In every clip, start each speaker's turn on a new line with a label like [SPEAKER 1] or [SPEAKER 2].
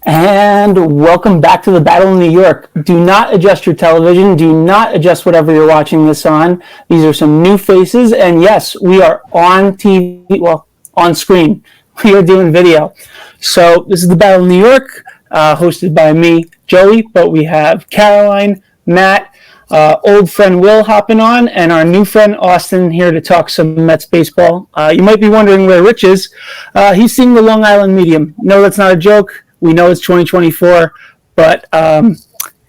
[SPEAKER 1] And welcome back to the Battle in New York. Do not adjust your television. Do not adjust whatever you're watching this on. These are some new faces. And yes, we are on TV, well, on screen. We are doing video. So this is the Battle in New York, hosted by me, Joey. But we have Caroline, Matt, old friend Will hopping on, and our new friend Austin here to talk some Mets baseball. You might be wondering where Rich is. He's seeing the Long Island Medium. No, that's not a joke. We know it's 2024, but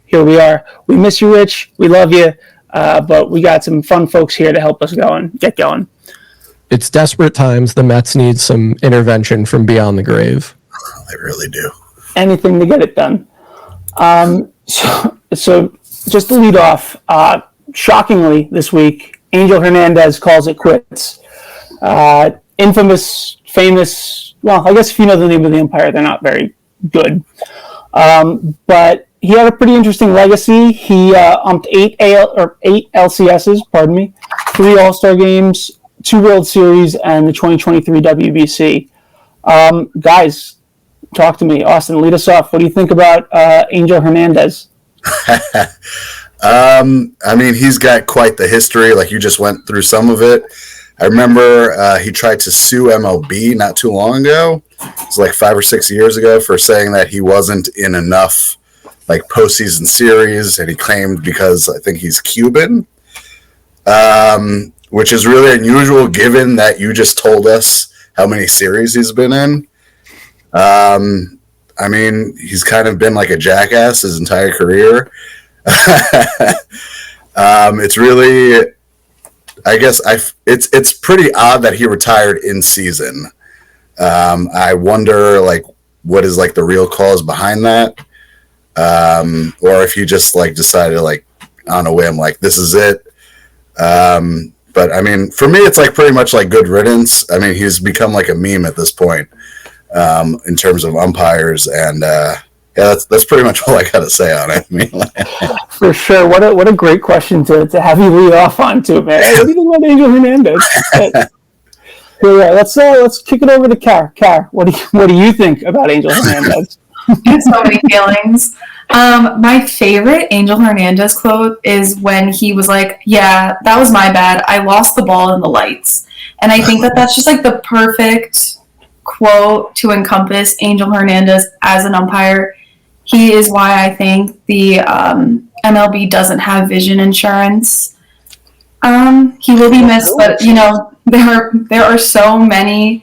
[SPEAKER 1] here we are. We miss you, Rich. We love you, but we got some fun folks here to help us get going.
[SPEAKER 2] It's desperate times. The Mets need some intervention from beyond the grave.
[SPEAKER 3] They really do.
[SPEAKER 1] Anything to get it done. So just to lead off, shockingly this week, Angel Hernandez calls it quits. Infamous, famous, well, I guess if you know the name of the umpire, they're not very good. But he had a pretty interesting legacy. He umped eight LCSs, 3 All-Star games, 2 World Series, and the 2023 WBC. Guys, talk to me. Austin, lead us off. What do you think about Angel Hernandez?
[SPEAKER 3] I mean, he's got quite the history. Like, you just went through some of it. I remember he tried to sue MLB not too long ago. It was like 5 or 6 years ago, for saying that he wasn't in enough like postseason series, and he claimed because I think he's Cuban, which is really unusual given that you just told us how many series he's been in. I mean, he's kind of been like a jackass his entire career. It's really, I guess it's pretty odd that he retired in season. I wonder, like, what is like the real cause behind that, or if he just like decided, like, on a whim, like, this is it. But I mean, for me, it's like pretty much like good riddance. I mean, he's become like a meme at this point, in terms of umpires, and yeah, that's pretty much all I got to say on it. I mean,
[SPEAKER 1] for sure. What a great question to have you lead off on to, man. What do you think about Angel Hernandez? Yeah, let's kick it over to Car. Car, what do you think about Angel Hernandez?
[SPEAKER 4] I have so many feelings. My favorite Angel Hernandez quote is when he was like, "Yeah, that was my bad. I lost the ball in the lights." And I think that that's just like the perfect quote to encompass Angel Hernandez as an umpire. He is why I think the MLB doesn't have vision insurance. He will be missed, but you know, there are so many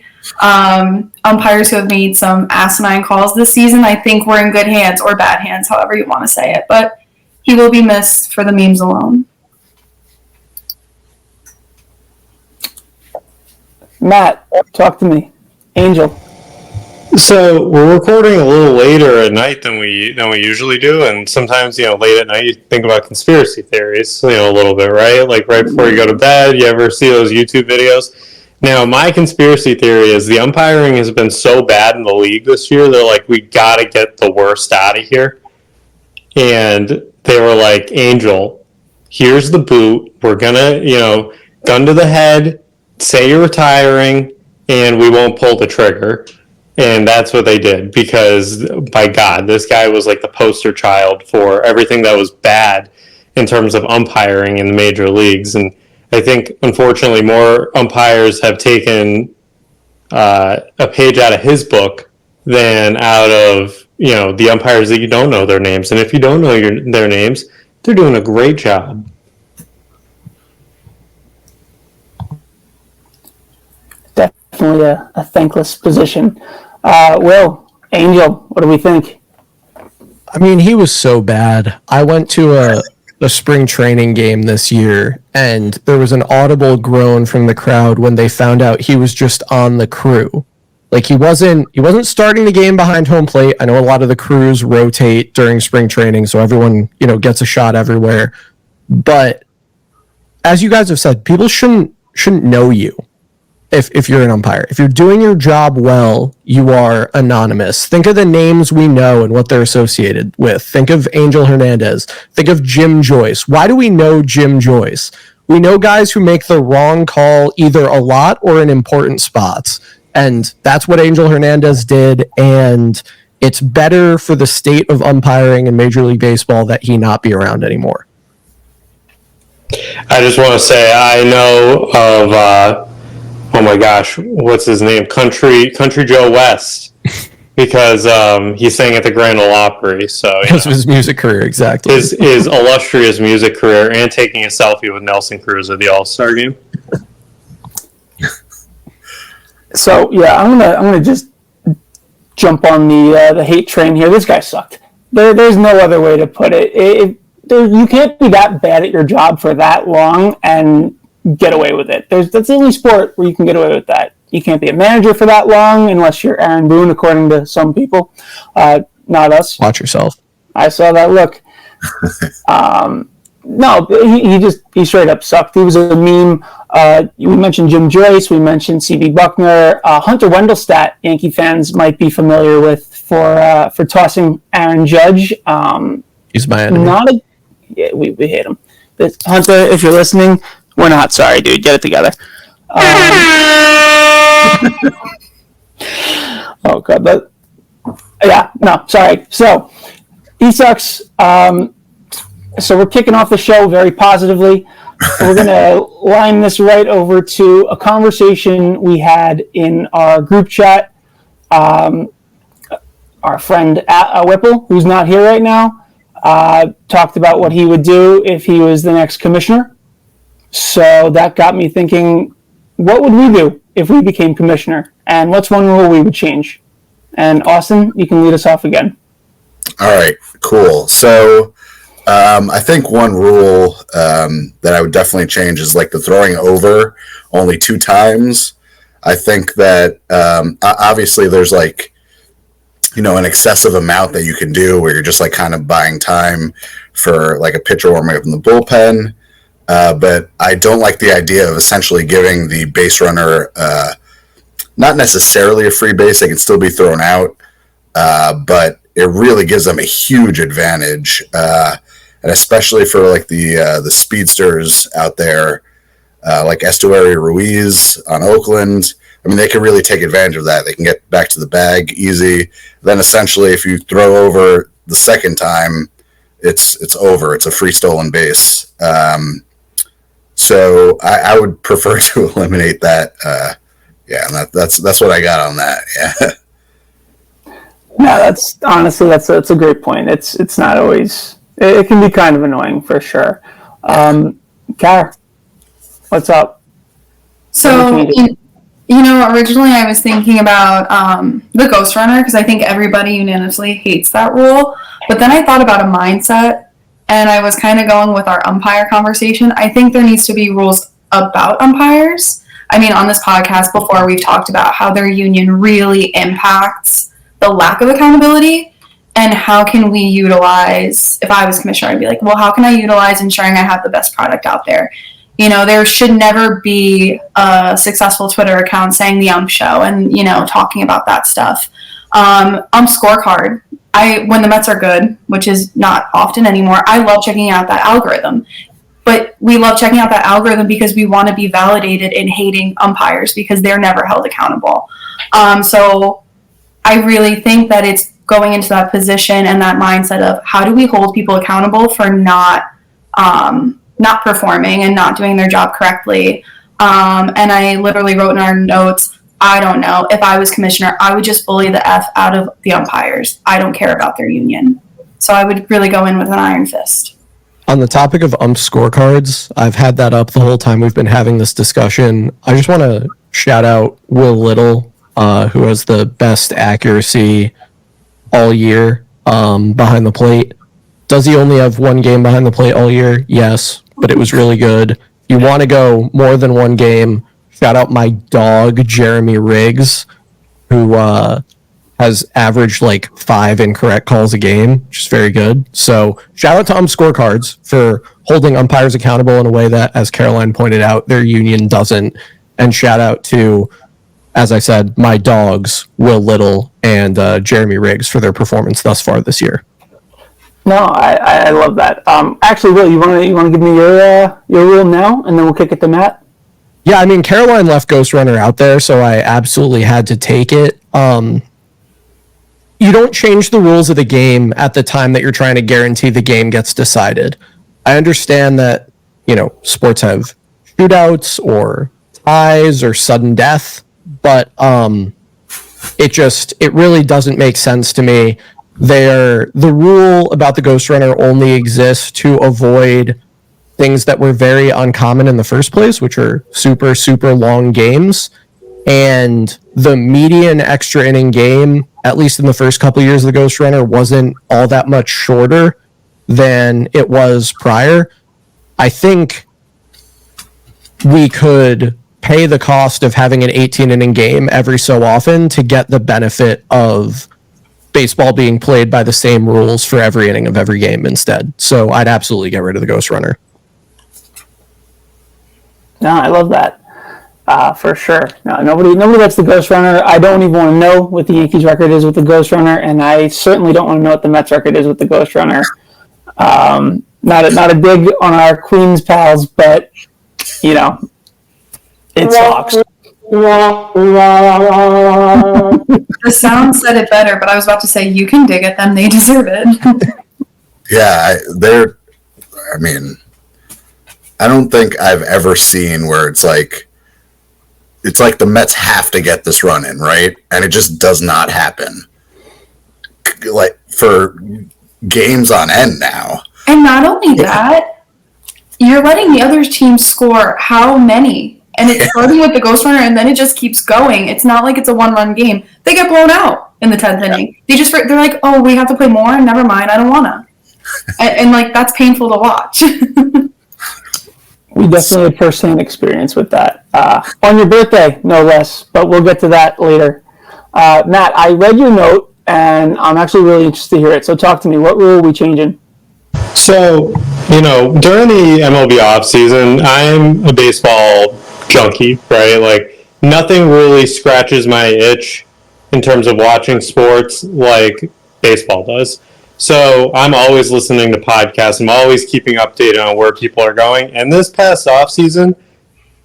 [SPEAKER 4] umpires who have made some asinine calls this season. I think we're in good hands, or bad hands, however you want to say it. But he will be missed for the memes alone.
[SPEAKER 1] Matt, talk to me. Angel.
[SPEAKER 5] So we're recording a little later at night than we usually do, and sometimes, you know, late at night you think about conspiracy theories, you know, a little bit, right? Like right before you go to bed, you ever see those YouTube videos? Now, my conspiracy theory is the umpiring has been so bad in the league this year, they're like, we got to get the worst out of here. And they were like, Angel, here's the boot. We're going to, you know, gun to the head, say you're retiring, and we won't pull the trigger. And that's what they did, because, by God, this guy was like the poster child for everything that was bad in terms of umpiring in the major leagues. And I think, unfortunately, more umpires have taken a page out of his book than out of, you know, the umpires that you don't know their names. And if you don't know their names, they're doing a great job.
[SPEAKER 1] Definitely a thankless position. Will, Angel, what do we think?
[SPEAKER 2] I mean, he was so bad. I went to a spring training game this year, and there was an audible groan from the crowd when they found out he was just on the crew. Like, he wasn't starting the game behind home plate. I know a lot of the crews rotate during spring training, so everyone, you know, gets a shot everywhere. But as you guys have said, people shouldn't know you. If you're an umpire, if you're doing your job well, you are anonymous. Think of the names we know and what they're associated with. Think of Angel Hernandez. Think of Jim Joyce. Why do we know Jim Joyce? We know guys who make the wrong call either a lot or in important spots. And that's what Angel Hernandez did. And it's better for the state of umpiring in Major League Baseball that he not be around anymore.
[SPEAKER 5] I just want to say I know of oh my gosh, what's his name? Country Joe West, because he sang at the Grand Ole Opry. So
[SPEAKER 2] Because of his music career, exactly.
[SPEAKER 5] His illustrious music career, and taking a selfie with Nelson Cruz at the All-Star game.
[SPEAKER 1] So yeah, I'm gonna just jump on the hate train here. This guy sucked. There's no other way to put it. You can't be that bad at your job for that long and get away with it. That's the only sport where you can get away with that. You can't be a manager for that long unless you're Aaron Boone, according to some people. Not us.
[SPEAKER 2] Watch yourself.
[SPEAKER 1] I saw that look. No, he straight up sucked. He was a meme. We mentioned Jim Joyce. We mentioned C.B. Buckner. Hunter Wendelstadt, Yankee fans might be familiar with for tossing Aaron Judge.
[SPEAKER 2] He's my enemy.
[SPEAKER 1] We hate him. But Hunter, if you're listening, we're not sorry, dude. Get it together. Oh god, but yeah, no, sorry. So he sucks. So we're kicking off the show very positively. We're going to line this right over to a conversation we had in our group chat. Our friend Whipple, who's not here right now, talked about what he would do if he was the next commissioner. So that got me thinking, what would we do if we became commissioner? And what's one rule we would change? And Austin, you can lead us off again.
[SPEAKER 3] All right, cool. So I think one rule that I would definitely change is like the throwing over only 2 times. I think that obviously there's like, an excessive amount that you can do where you're just like kind of buying time for like a pitcher warming up in the bullpen. But I don't like the idea of essentially giving the base runner not necessarily a free base. They can still be thrown out, but it really gives them a huge advantage. And especially for like the speedsters out there, like Estuary Ruiz on Oakland. I mean, they can really take advantage of that. They can get back to the bag easy. Then essentially, if you throw over the second time, it's over. It's a free stolen base. So I would prefer to eliminate that. And that's what I got on that. Yeah.
[SPEAKER 1] No, that's honestly that's a great point. It's not always. It can be kind of annoying for sure. Kara, what's up?
[SPEAKER 4] So, originally I was thinking about the Ghost Runner because I think everybody unanimously hates that rule. But then I thought about a mindset, and I was kind of going with our umpire conversation. I think there needs to be rules about umpires. I mean, on this podcast before, we've talked about how their union really impacts the lack of accountability. And how can we utilize, if I was commissioner, I'd be like, well, how can I utilize ensuring I have the best product out there? There should never be a successful Twitter account saying the ump show and, talking about that stuff. Ump scorecard. When the Mets are good, which is not often anymore, I love checking out that algorithm. But we love checking out that algorithm because we want to be validated in hating umpires because they're never held accountable. So I really think that it's going into that position and that mindset of how do we hold people accountable for not performing and not doing their job correctly. And I literally wrote in our notes, I don't know, if I was commissioner, I would just bully the F out of the umpires. I don't care about their union. So I would really go in with an iron fist.
[SPEAKER 2] On the topic of ump scorecards, I've had that up the whole time we've been having this discussion. I just want to shout out Will Little, who has the best accuracy all year behind the plate. Does he only have 1 game behind the plate all year? Yes, but it was really good. If you want to go more than 1 game, shout out my dog, Jeremy Riggs, who has averaged like 5 incorrect calls a game, which is very good. So shout out to scorecards for holding umpires accountable in a way that, as Caroline pointed out, their union doesn't. And shout out to, as I said, my dogs, Will Little and Jeremy Riggs, for their performance thus far this year.
[SPEAKER 1] No, I love that. Actually, Will, you want to give me your rule now, and then we'll kick it to Matt?
[SPEAKER 2] Yeah, I mean, Caroline left Ghost Runner out there, so I absolutely had to take it. you don't change the rules of the game at the time that you're trying to guarantee the game gets decided. I understand that, sports have shootouts or ties or sudden death, but it really doesn't make sense to me. The rule about the Ghost Runner only exists to avoid things that were very uncommon in the first place, which are super, super long games. And the median extra inning game, at least in the first couple of years of the Ghost Runner, wasn't all that much shorter than it was prior. I think we could pay the cost of having an 18-inning game every so often to get the benefit of baseball being played by the same rules for every inning of every game instead. So I'd absolutely get rid of the Ghost Runner.
[SPEAKER 1] No, I love that. For sure. No, nobody likes the Ghost Runner. I don't even want to know what the Yankees record is with the Ghost Runner, and I certainly don't want to know what the Mets record is with the Ghost Runner. Not a dig on our Queens pals, but it sucks.
[SPEAKER 4] The sound said it better, but I was about to say you can dig at them; they deserve it.
[SPEAKER 3] Yeah, I don't think I've ever seen where it's like the Mets have to get this run in, right? And it just does not happen. Like for games on end now.
[SPEAKER 4] And not only that, you're letting the other team score how many? And it's starting with the Ghost Runner, and then it just keeps going. It's not like it's a one-run game. They get blown out in the 10th inning. They're like, oh, we have to play more? Never mind, I don't want to. and that's painful to watch.
[SPEAKER 1] We definitely had first-hand experience with that. On your birthday, no less, but we'll get to that later. Matt, I read your note, and I'm actually really interested to hear it. So talk to me. What rule are we changing?
[SPEAKER 5] So, during the MLB offseason, I'm a baseball junkie, right? Like, nothing really scratches my itch in terms of watching sports like baseball does. So I'm always listening to podcasts. I'm always keeping updated on where people are going. And this past offseason,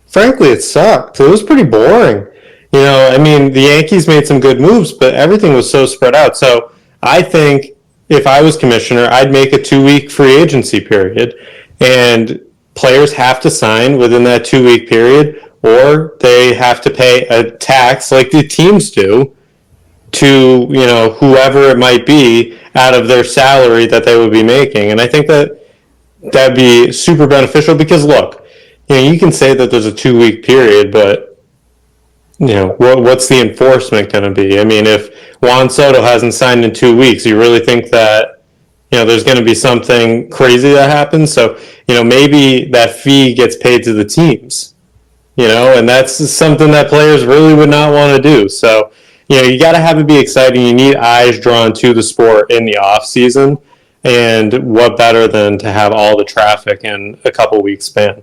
[SPEAKER 5] frankly, it sucked. It was pretty boring. The Yankees made some good moves, but everything was so spread out. So I think if I was commissioner, I'd make a 2-week free agency period. And players have to sign within that 2-week period, or they have to pay a tax like the teams do to, whoever it might be out of their salary that they would be making. And I think that'd be super beneficial because, look, you can say that there's a 2-week period, but, what's the enforcement going to be? I mean, if Juan Soto hasn't signed in 2 weeks, you really think that, there's going to be something crazy that happens? So, maybe that fee gets paid to the teams, and that's something that players really would not want to do. So, you got to have it be exciting. You need eyes drawn to the sport in the off season, and what better than to have all the traffic in a couple weeks span?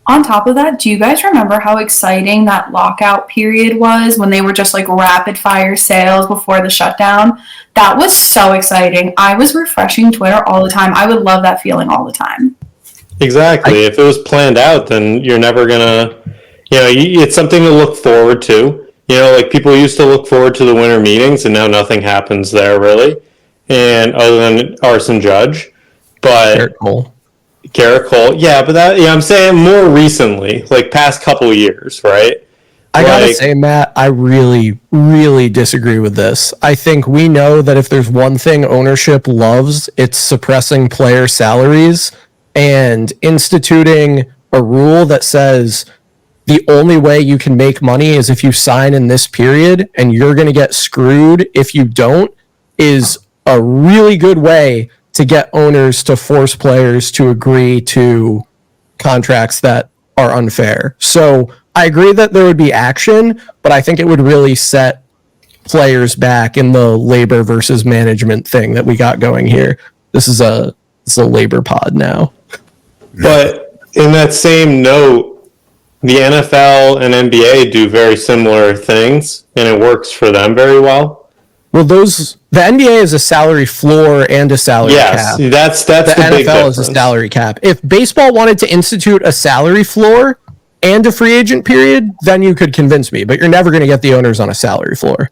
[SPEAKER 4] On top of that, do you guys remember how exciting that lockout period was when they were just like rapid fire sales before the shutdown? That was so exciting. I was refreshing Twitter all the time. I would love that feeling all the time.
[SPEAKER 5] Exactly. If it was planned out, then you're never gonna, it's something to look forward to. Like people used to look forward to the winter meetings, and now nothing happens there really. And other than Arson Judge, but Garrett Cole, yeah, but I'm saying more recently, like past couple of years, right?
[SPEAKER 2] I gotta say, Matt, I really, really disagree with this. I think we know that if there's one thing ownership loves, it's suppressing player salaries and instituting a rule that says the only way you can make money is if you sign in this period, and you're going to get screwed if you don't, is a really good way to get owners to force players to agree to contracts that are unfair. So I agree that there would be action, but I think it would really set players back in the labor versus management thing that we got going here. This is a labor pod now.
[SPEAKER 5] But in that same note, the NFL and NBA do very similar things, and it works for them very well.
[SPEAKER 2] Well, the NBA is a salary floor and a salary cap.
[SPEAKER 5] Yes, that's the
[SPEAKER 2] NFL
[SPEAKER 5] big difference.
[SPEAKER 2] is a salary cap. If baseball wanted to institute a salary floor and a free agent period, then you could convince me. But you're never going to get the owners on a salary floor.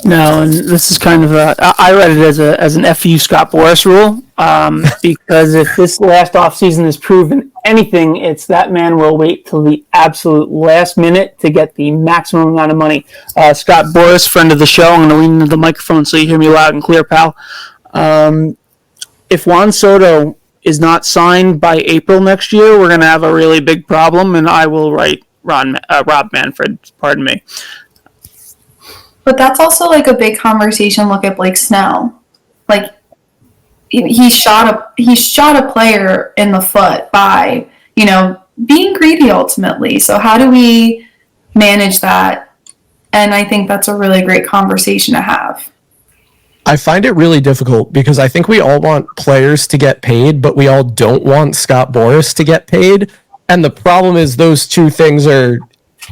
[SPEAKER 1] No, and this is kind of I read it as an FU Scott Boras rule, because if this last offseason has proven anything, it's that man will wait till the absolute last minute to get the maximum amount of money. Scott Boras, friend of the show, I'm going to lean into the microphone so you hear me loud and clear, pal. If Juan Soto is not signed by April next year, we're going to have a really big problem, and I will write Rob Manfred, pardon me.
[SPEAKER 4] But that's also like a big conversation. Look at Blake Snell. Like he shot a player in the foot by, being greedy ultimately. So how do we manage that? And I think that's a really great conversation to have.
[SPEAKER 2] I find it really difficult because I think we all want players to get paid, but we all don't want Scott Boras to get paid. And the problem is those two things are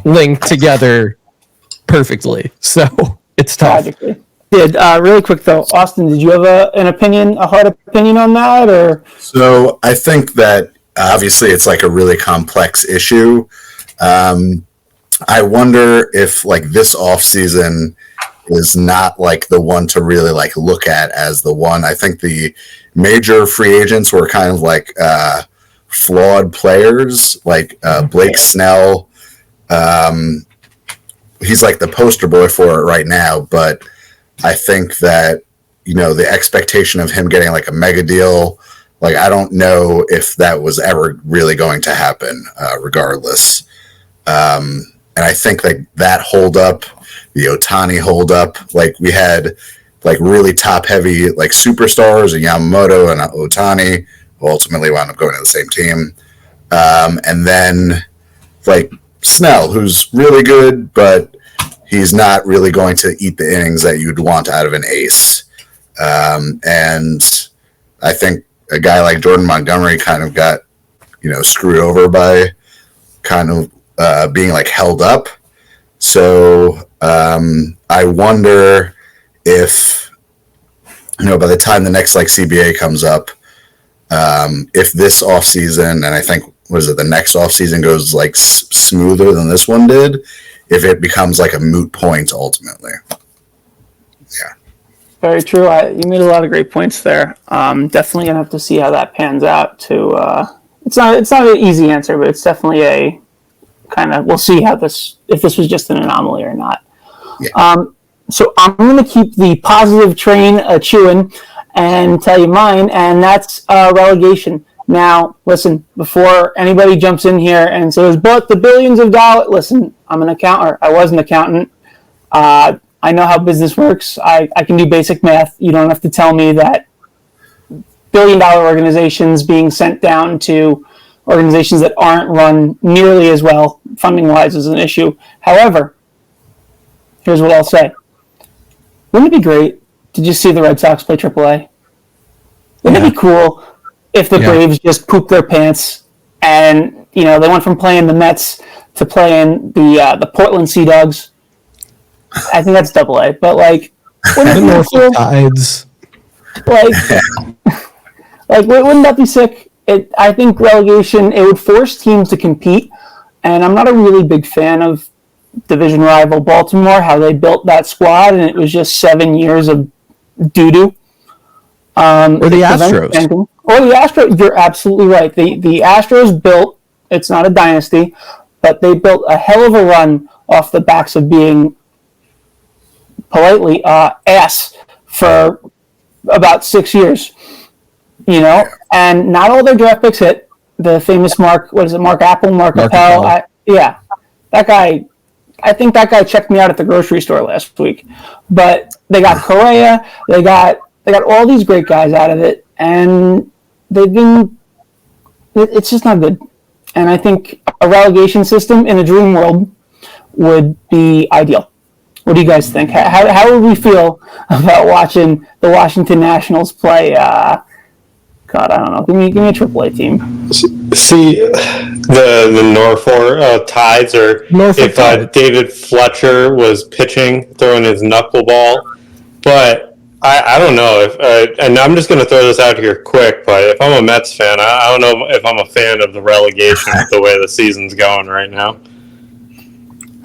[SPEAKER 2] linked together perfectly. So it's tough.
[SPEAKER 1] Tragically. Really quick though, Austin, did you have a hard opinion on that, or?
[SPEAKER 3] So I think that obviously it's like a really complex issue. I wonder if like this offseason is not like the one to really like look at as the one. I think the major free agents were kind of like flawed players, like Blake Snell. He's like the poster boy for it right now, but I think that, the expectation of him getting like a mega deal, like I don't know if that was ever really going to happen, regardless. And I think that hold up, the Ohtani hold up, like we had like really top heavy like superstars, and Yamamoto and Ohtani, who ultimately wound up going to the same team. And then like Snell, who's really good, but he's not really going to eat the innings that you'd want out of an ace. And I think a guy like Jordan Montgomery kind of got, screwed over by kind of being like held up. So I wonder if, by the time the next like CBA comes up, if this offseason, and I think, the next offseason goes like smoother than this one did, if it becomes like a moot point ultimately. Yeah.
[SPEAKER 1] Very true. You made a lot of great points there. Definitely gonna have to see how that pans out. It's not an easy answer, but it's definitely a kind of. We'll see if this was just an anomaly or not.
[SPEAKER 3] Yeah.
[SPEAKER 1] So I'm gonna keep the positive train chewing and tell you mine, and that's relegation. Now, listen, before anybody jumps in here and says, but the billions of dollars, listen, I'm an accountant. I was an accountant. I know how business works. I can do basic math. You don't have to tell me that billion-dollar organizations being sent down to organizations that aren't run nearly as well, funding-wise, is an issue. However, here's what I'll say. Wouldn't it be great to just see the Red Sox play AAA? Wouldn't it be cool if the Braves just pooped their pants and, they went from playing the Mets to playing the Portland Sea Dogs? I think that's AA, but like, wouldn't it be cool?
[SPEAKER 2] Tides.
[SPEAKER 1] Wouldn't that be sick? I think relegation, it would force teams to compete, and I'm not a really big fan of division rival Baltimore, how they built that squad, and it was just 7 years of doo-doo.
[SPEAKER 2] Or the Astros.
[SPEAKER 1] Or the Astros, you're absolutely right. The Astros built, it's not a dynasty, but they built a hell of a run off the backs of being, politely, ass for about 6 years. And not all their draft picks hit. The famous Mark Appel? That guy, I think that guy checked me out at the grocery store last week. But they got Correa, they got all these great guys out of it, and it's just not good. And I think a relegation system in a dream world would be ideal. What do you guys think? How would we feel about watching the Washington Nationals play? God, I don't know. Give me a AAA team.
[SPEAKER 5] See, the Norfolk Tides, or if David Fletcher was pitching, throwing his knuckleball. But I don't know if, and I'm just going to throw this out here quick. But if I'm a Mets fan, I don't know if I'm a fan of the relegation the way the season's going right now.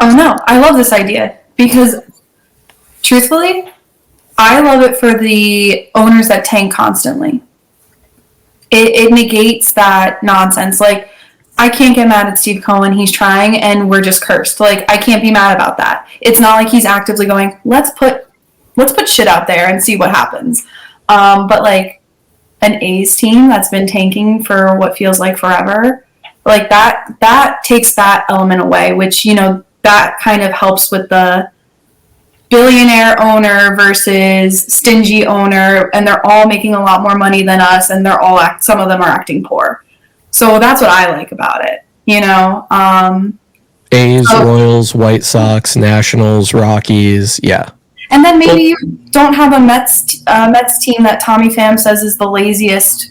[SPEAKER 4] Oh no, I love this idea because truthfully, I love it for the owners that tank constantly. It negates that nonsense. Like, I can't get mad at Steve Cohen. He's trying, and we're just cursed. Like, I can't be mad about that. It's not like he's actively going, let's put shit out there and see what happens. But like an A's team that's been tanking for what feels like forever, like that takes that element away, which, you know, that kind of helps with the billionaire owner versus stingy owner, and they're all making a lot more money than us, and some of them are acting poor. So that's what I like about it, you know.
[SPEAKER 2] A's, Royals, White Sox, Nationals, Rockies, yeah.
[SPEAKER 4] And then maybe you don't have a Mets team that Tommy Pham says is the laziest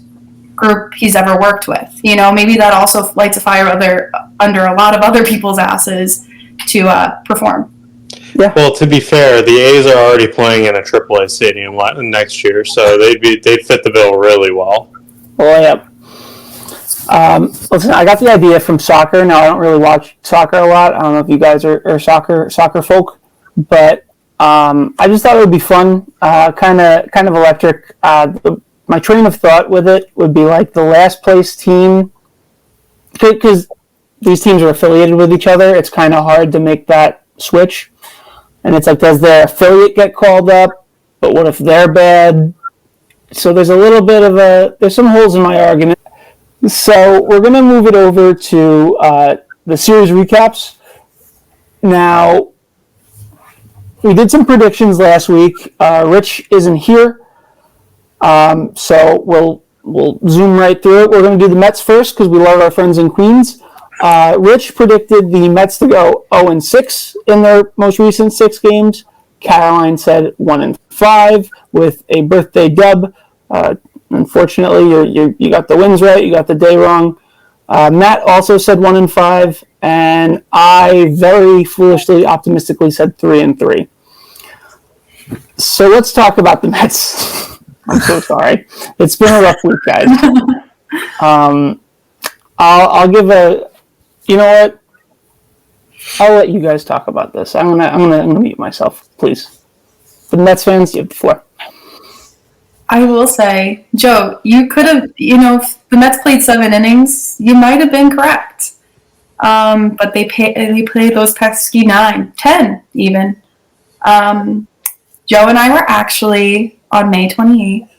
[SPEAKER 4] group he's ever worked with. You know, maybe that also lights a fire under a lot of other people's asses to perform.
[SPEAKER 1] Yeah.
[SPEAKER 5] Well, to be fair, the A's are already playing in a AAA stadium next year, so they'd fit the bill really well.
[SPEAKER 1] Well, yeah. Listen, I got the idea from soccer. Now, I don't really watch soccer a lot. I don't know if you guys are soccer folk, but I just thought it would be fun, kind of electric. My train of thought with it would be like the last place team, because these teams are affiliated with each other. It's kind of hard to make that switch. And it's like, does their affiliate get called up? But what if they're bad? So there's a little bit of there's some holes in my argument. So we're going to move it over to the series recaps. Now, we did some predictions last week. Rich isn't here, so we'll zoom right through it. We're going to do the Mets first because we love our friends in Queens. Rich predicted the Mets to go 0-6 in their most recent 6 games. Caroline said 1-5 with a birthday dub. Unfortunately, you got the wins right. You got the day wrong. Matt also said 1-5, and I very foolishly, optimistically said 3-3. So let's talk about the Mets. I'm so sorry. It's been a rough week, guys. I'll give a. You know what? I'll let you guys talk about this. I'm gonna mute myself, please. For the Mets fans, you have the floor.
[SPEAKER 4] I will say, Joe, you could have, you know, if the Mets played 7 innings, you might have been correct. But they played those pesky 9, 10 even. Joe and I were actually on May 28th,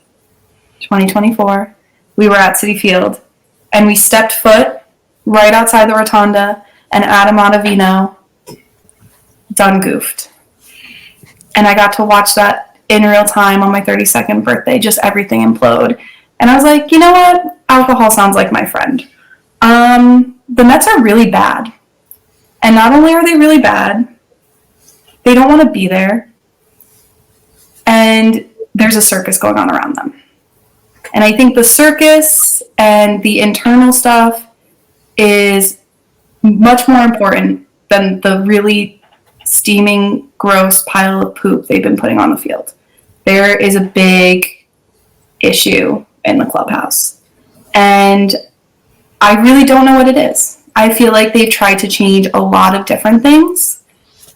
[SPEAKER 4] 2024. We were at Citi Field, and we stepped foot right outside the rotunda, and Adam Ottavino done goofed. And I got to watch that in real time on my 32nd birthday, just everything implode. And I was like, you know what? Alcohol sounds like my friend. The Mets are really bad. And not only are they really bad, they don't want to be there. And there's a circus going on around them. And I think the circus and the internal stuff is much more important than the really steaming, gross pile of poop they've been putting on the field. There is a big issue in the clubhouse. And I really don't know what it is. I feel like they've tried to change a lot of different things,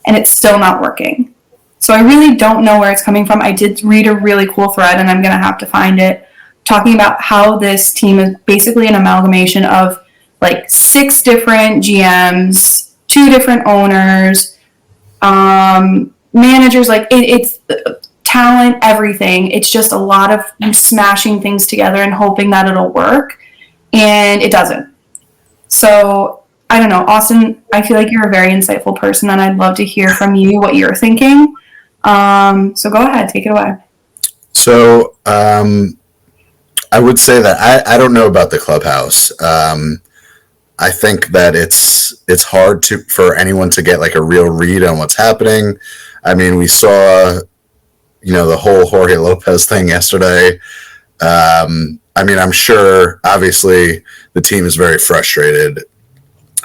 [SPEAKER 4] and it's still not working. So I really don't know where it's coming from. I did read a really cool thread, and I'm going to have to find it, talking about how this team is basically an amalgamation of like 6 different GMs, 2 different owners, managers, like it's talent, everything. It's just a lot of smashing things together and hoping that it'll work, and it doesn't. So I don't know, Austin, I feel like you're a very insightful person, and I'd love to hear from you what you're thinking. So go ahead, take it away.
[SPEAKER 3] So I would say that I don't know about the clubhouse. I think that it's hard for anyone to get like a real read on what's happening. I mean, we saw, the whole Jorge Lopez thing yesterday. I mean, I'm sure, obviously, the team is very frustrated.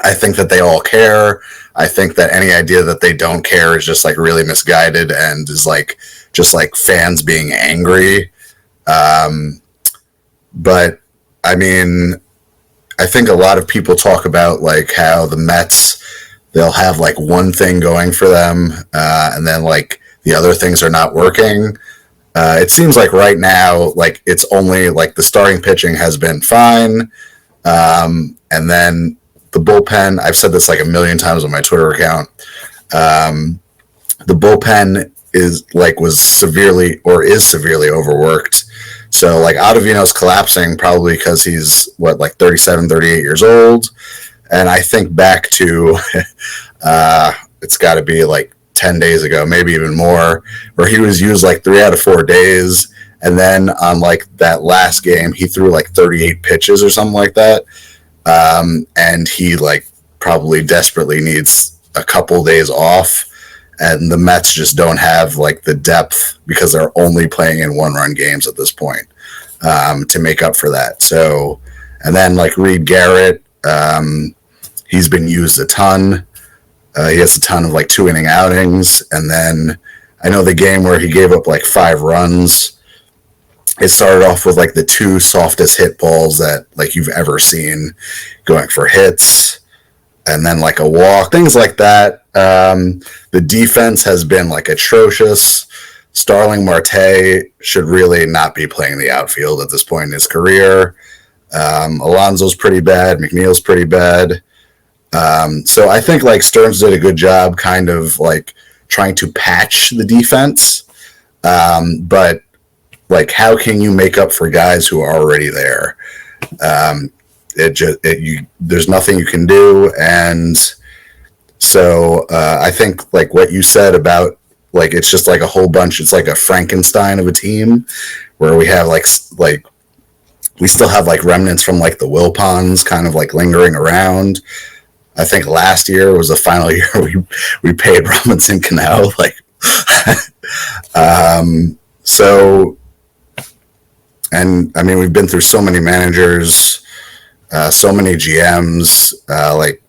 [SPEAKER 3] I think that they all care. I think that any idea that they don't care is just like really misguided and is like just like fans being angry. But I mean, I think a lot of people talk about like how the Mets, they'll have like one thing going for them, and then like the other things are not working. It seems like right now, like it's only like the starting pitching has been fine. And then the bullpen, I've said this like a million times on my Twitter account. The bullpen was severely overworked. So like Ottavino's collapsing probably because he's 37, 38 years old. And I think back to, it's got to be like 10 days ago, maybe even more, where he was used like 3 out of 4 days. And then on like that last game, he threw like 38 pitches or something like that. And he like probably desperately needs a couple days off. And the Mets just don't have like the depth because they're only playing in 1-run games at this point, to make up for that. So, and then like Reed Garrett, he's been used a ton. He has a ton of like 2-inning outings. And then I know the game where he gave up like 5 runs, it started off with like the 2 softest hit balls that like you've ever seen going for hits, and then like a walk, things like that. The defense has been like atrocious. Starling Marte should really not be playing the outfield at this point in his career. Alonso's pretty bad. McNeil's pretty bad. So I think like Stearns did a good job kind of like trying to patch the defense. But like, how can you make up for guys who are already there? There's nothing you can do. And so I think like what you said about like, it's just like a whole bunch, it's like a Frankenstein of a team where we have like we still have like remnants from like the Wilpons kind of like lingering around. I think last year was the final year we paid Robinson Cano. Like, so, and I mean, we've been through so many managers, so many GMs, like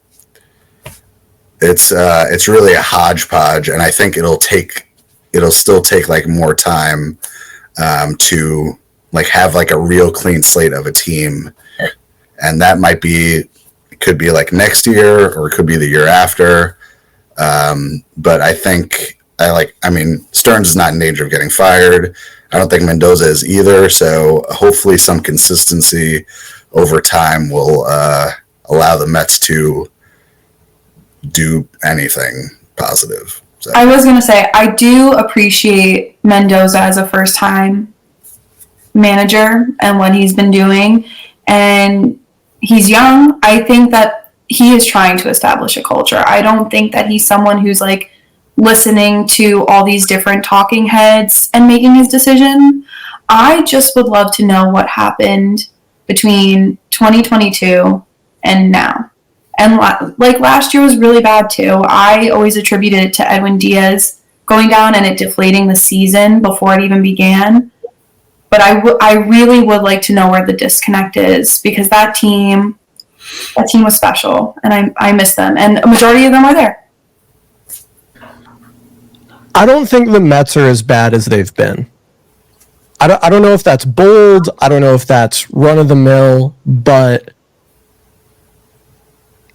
[SPEAKER 3] it's really a hodgepodge. And I think it'll still take like more time, to like have like a real clean slate of a team. And that could be like next year or it could be the year after. But I think Stearns is not in danger of getting fired. I don't think Mendoza is either. So hopefully some consistency over time will allow the Mets to do anything positive. So.
[SPEAKER 4] I was going to say, I do appreciate Mendoza as a first-time manager and what he's been doing. And he's young. I think that he is trying to establish a culture. I don't think that he's someone who's like listening to all these different talking heads and making his decision. I just would love to know what happened between 2022 and now. And like last year was really bad too. I always attributed it to Edwin Diaz going down and it deflating the season before it even began. But I really would like to know where the disconnect is, because that team was special, and I miss them, and a majority of them are there.
[SPEAKER 2] I don't think the Mets are as bad as they've been. I don't know if that's bold. I don't know if that's run of the mill, but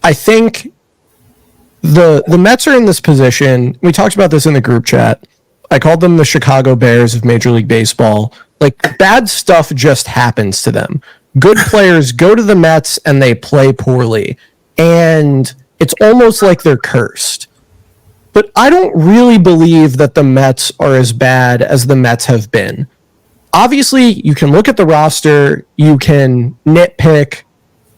[SPEAKER 2] I think the Mets are in this position. We talked about this in the group chat. I called them the Chicago Bears of Major League Baseball. Like, bad stuff just happens to them. Good players go to the Mets and they play poorly. And it's almost like they're cursed. But I don't really believe that the Mets are as bad as the Mets have been. Obviously, you can look at the roster, you can nitpick.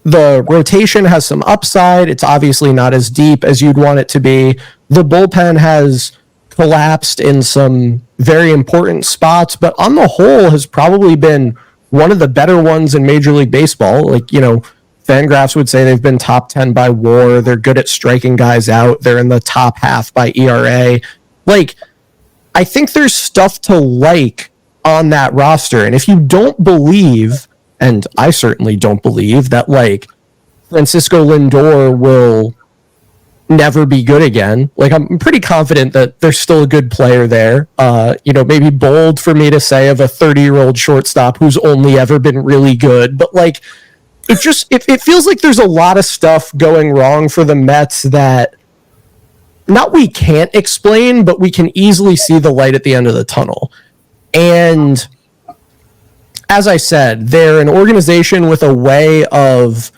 [SPEAKER 2] The rotation has some upside. It's obviously not as deep as you'd want it to be. The bullpen has collapsed in some very important spots, but on the whole has probably been one of the better ones in Major League Baseball. Like, Fangraphs would say they've been top 10 by WAR. They're good at striking guys out. They're in the top half by ERA. Like, I think there's stuff to like on that roster. And if you don't believe, and I certainly don't believe, that like Francisco Lindor will never be good again. Like, I'm pretty confident that there's still a good player there. Maybe bold for me to say of a 30-year-old shortstop who's only ever been really good, but like, it feels like there's a lot of stuff going wrong for the Mets that we can't explain, but we can easily see the light at the end of the tunnel. And as I said, they're an organization with a way of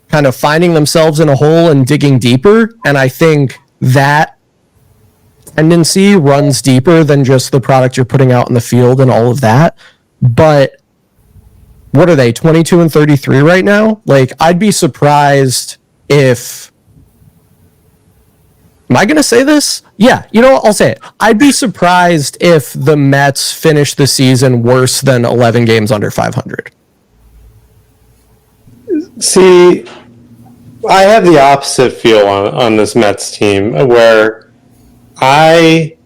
[SPEAKER 2] kind of finding themselves in a hole and digging deeper. And I think that tendency runs deeper than just the product you're putting out in the field and all of that. But what are they, 22 and 33 right now? Like, I'd be surprised if... Am I going to say this? Yeah, you know what? I'll say it. I'd be surprised if the Mets finish the season worse than 11 games under 500.
[SPEAKER 5] See, I have the opposite feel on this Mets team, where I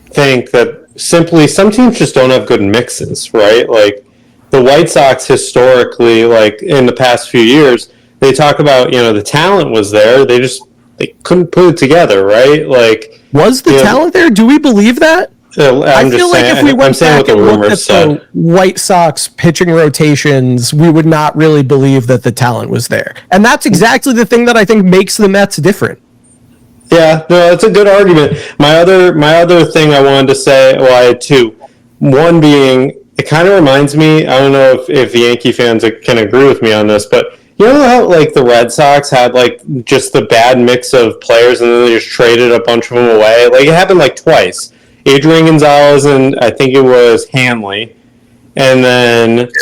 [SPEAKER 5] think that simply some teams just don't have good mixes, right? Like the White Sox historically, like in the past few years, they talk about, the talent was there. They couldn't put it together, right? Like,
[SPEAKER 2] was the talent there? Do we believe that? I feel like if we went back and looked at the White Sox pitching rotations, we would not really believe that the talent was there. And that's exactly the thing that I think makes the Mets different.
[SPEAKER 5] Yeah, no, that's a good argument. My other thing I wanted to say, well, I had two. One being, it kind of reminds me, I don't know if the Yankee fans can agree with me on this, but you know how like the Red Sox had like just the bad mix of players and then they just traded a bunch of them away? Like it happened like twice. Adrian Gonzalez and I think it was Hanley. And then,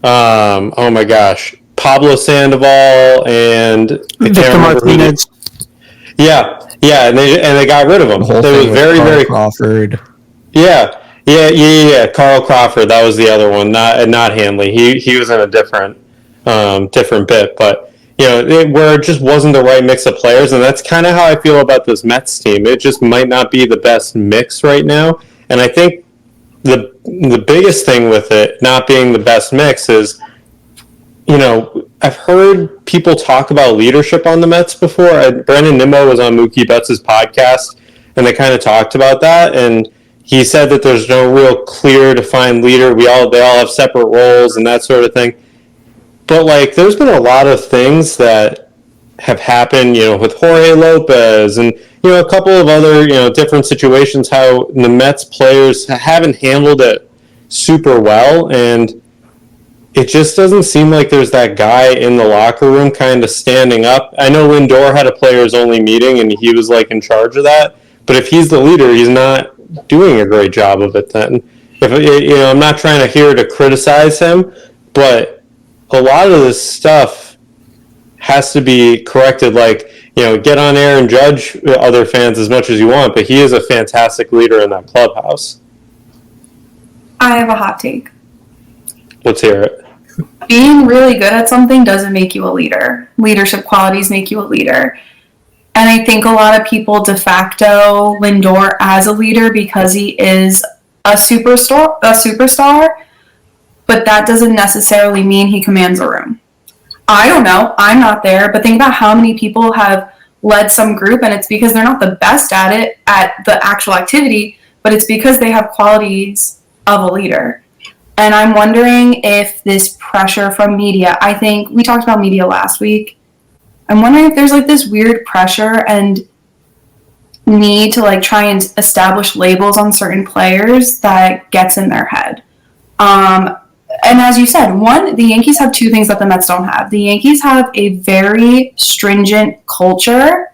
[SPEAKER 5] oh my gosh, Pablo Sandoval and
[SPEAKER 1] Victor Martinez.
[SPEAKER 5] Yeah, and they got rid of him. They was very
[SPEAKER 2] Crawford.
[SPEAKER 5] Yeah. Carl Crawford, that was the other one, not Hanley. He was in a different bit, but where it just wasn't the right mix of players, and that's kind of how I feel about this Mets team. It just might not be the best mix right now, and I think the biggest thing with it not being the best mix is, I've heard people talk about leadership on the Mets before. Brandon Nimmo was on Mookie Betts' podcast, and they kind of talked about that, and he said that there's no real clear defined leader. They all have separate roles and that sort of thing. But like, there's been a lot of things that have happened, with Jorge Lopez and a couple of other different situations. How the Mets players haven't handled it super well, and it just doesn't seem like there's that guy in the locker room kind of standing up. I know Lindor had a players only meeting, and he was like in charge of that. But if he's the leader, he's not doing a great job of it. Then, I'm not trying to criticize him, but a lot of this stuff has to be corrected. Like, get on air and judge other fans as much as you want, but he is a fantastic leader in that clubhouse.
[SPEAKER 4] I have a hot take.
[SPEAKER 5] Let's hear it.
[SPEAKER 4] Being really good at something doesn't make you a leader. Leadership qualities make you a leader. And I think a lot of people de facto Lindor as a leader because he is a superstar, but that doesn't necessarily mean he commands a room. I don't know. I'm not there, but think about how many people have led some group, and it's because they're not the best at it, at the actual activity, but it's because they have qualities of a leader. And I'm wondering if this pressure from media, I think we talked about media last week. I'm wondering if there's like this weird pressure and need to like try and establish labels on certain players that gets in their head. And as you said, the Yankees have two things that the Mets don't have. The Yankees have a very stringent culture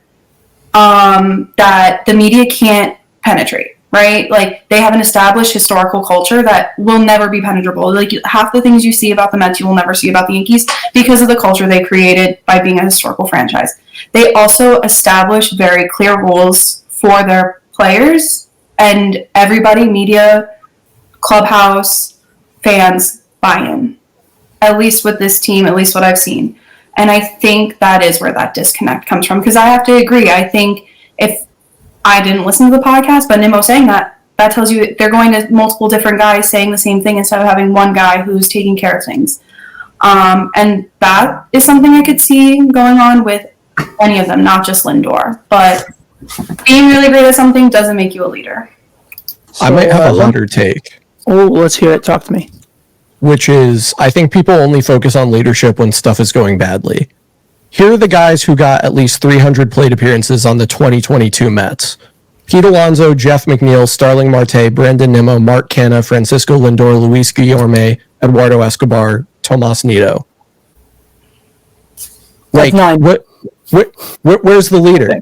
[SPEAKER 4] that the media can't penetrate. Right? Like, they have an established historical culture that will never be penetrable. Like, half the things you see about the Mets, you will never see about the Yankees because of the culture they created by being a historical franchise. They also establish very clear rules for their players, and everybody, media, clubhouse, fans, buy in. At least with this team, at least what I've seen. And I think that is where that disconnect comes from, because I have to agree. I think if I didn't listen to the podcast, but Nimmo saying that tells you they're going to multiple different guys saying the same thing instead of having one guy who's taking care of things. And that is something I could see going on with any of them, not just Lindor. But being really great at something doesn't make you a leader.
[SPEAKER 2] I might have a hotter take.
[SPEAKER 1] Oh, let's hear it. Talk to me.
[SPEAKER 2] Which is, I think people only focus on leadership when stuff is going badly. Here are the guys who got at least 300 plate appearances on the 2022 Mets. Pete Alonso, Jeff McNeil, Starling Marte, Brandon Nimmo, Mark Canha, Francisco Lindor, Luis Guillorme, Eduardo Escobar, Tomas Nido. Like, where's the leader?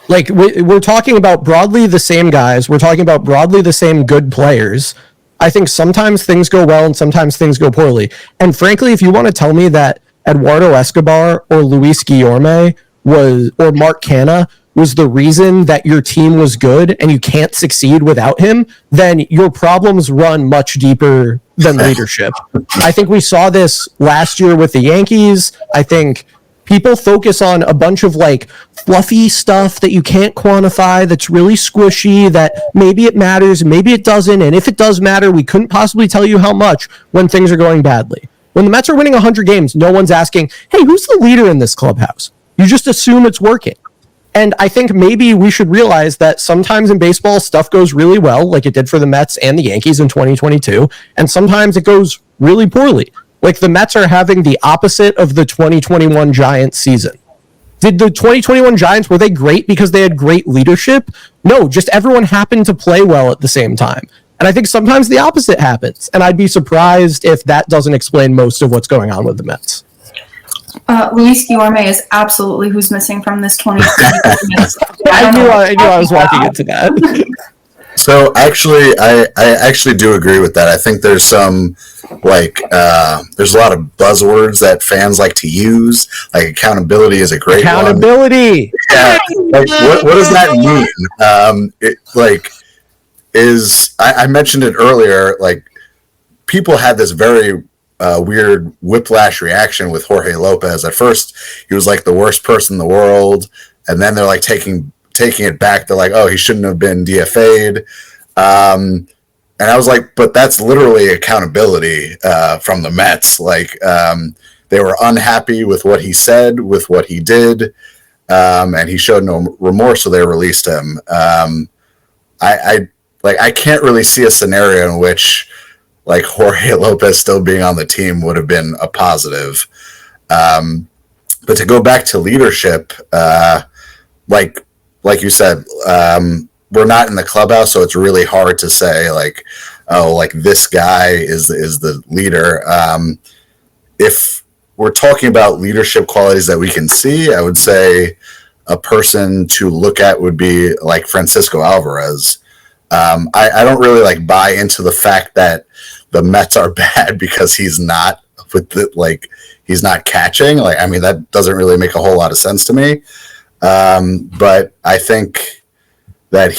[SPEAKER 2] Like, we're talking about broadly the same guys. We're talking about broadly the same good players. I think sometimes things go well and sometimes things go poorly. And frankly, if you want to tell me that Eduardo Escobar or Luis Guillorme or Mark Canha was the reason that your team was good and you can't succeed without him, then your problems run much deeper than leadership. I think we saw this last year with the Yankees. I think people focus on a bunch of like fluffy stuff that you can't quantify, that's really squishy, that maybe it matters, maybe it doesn't. And if it does matter, we couldn't possibly tell you how much when things are going badly. When the Mets are winning 100 games, no one's asking, hey, who's the leader in this clubhouse? You just assume it's working. And I think maybe we should realize that sometimes in baseball, stuff goes really well, like it did for the Mets and the Yankees in 2022. And sometimes it goes really poorly. Like the Mets are having the opposite of the 2021 Giants season. Did the 2021 Giants, were they great because they had great leadership? No, just everyone happened to play well at the same time. And I think sometimes the opposite happens. And I'd be surprised if that doesn't explain most of what's going on with the Mets.
[SPEAKER 4] Luis Guillorme is absolutely who's missing from this 2020.
[SPEAKER 2] I knew I was walking into that.
[SPEAKER 3] So actually, I actually do agree with that. I think there's some there's a lot of buzzwords that fans like to use. Like accountability is a great
[SPEAKER 2] accountability.
[SPEAKER 3] One. Yeah. Like, what does that mean? I mentioned it earlier. Like people had this very weird whiplash reaction with Jorge Lopez. At first, he was like the worst person in the world, and then they're like taking it back. They're like, oh, he shouldn't have been DFA'd. And I was like, but that's literally accountability from the Mets. Like they were unhappy with what he said, with what he did, and he showed no remorse, so they released him. I can't really see a scenario in which like Jorge Lopez still being on the team would have been a positive. But to go back to leadership, like you said, we're not in the clubhouse, so it's really hard to say like, oh, like this guy is the leader. If we're talking about leadership qualities that we can see, I would say a person to look at would be like Francisco Alvarez. I don't really like buy into the fact that the Mets are bad because he's not he's not catching. Like, I mean, that doesn't really make a whole lot of sense to me. But I think that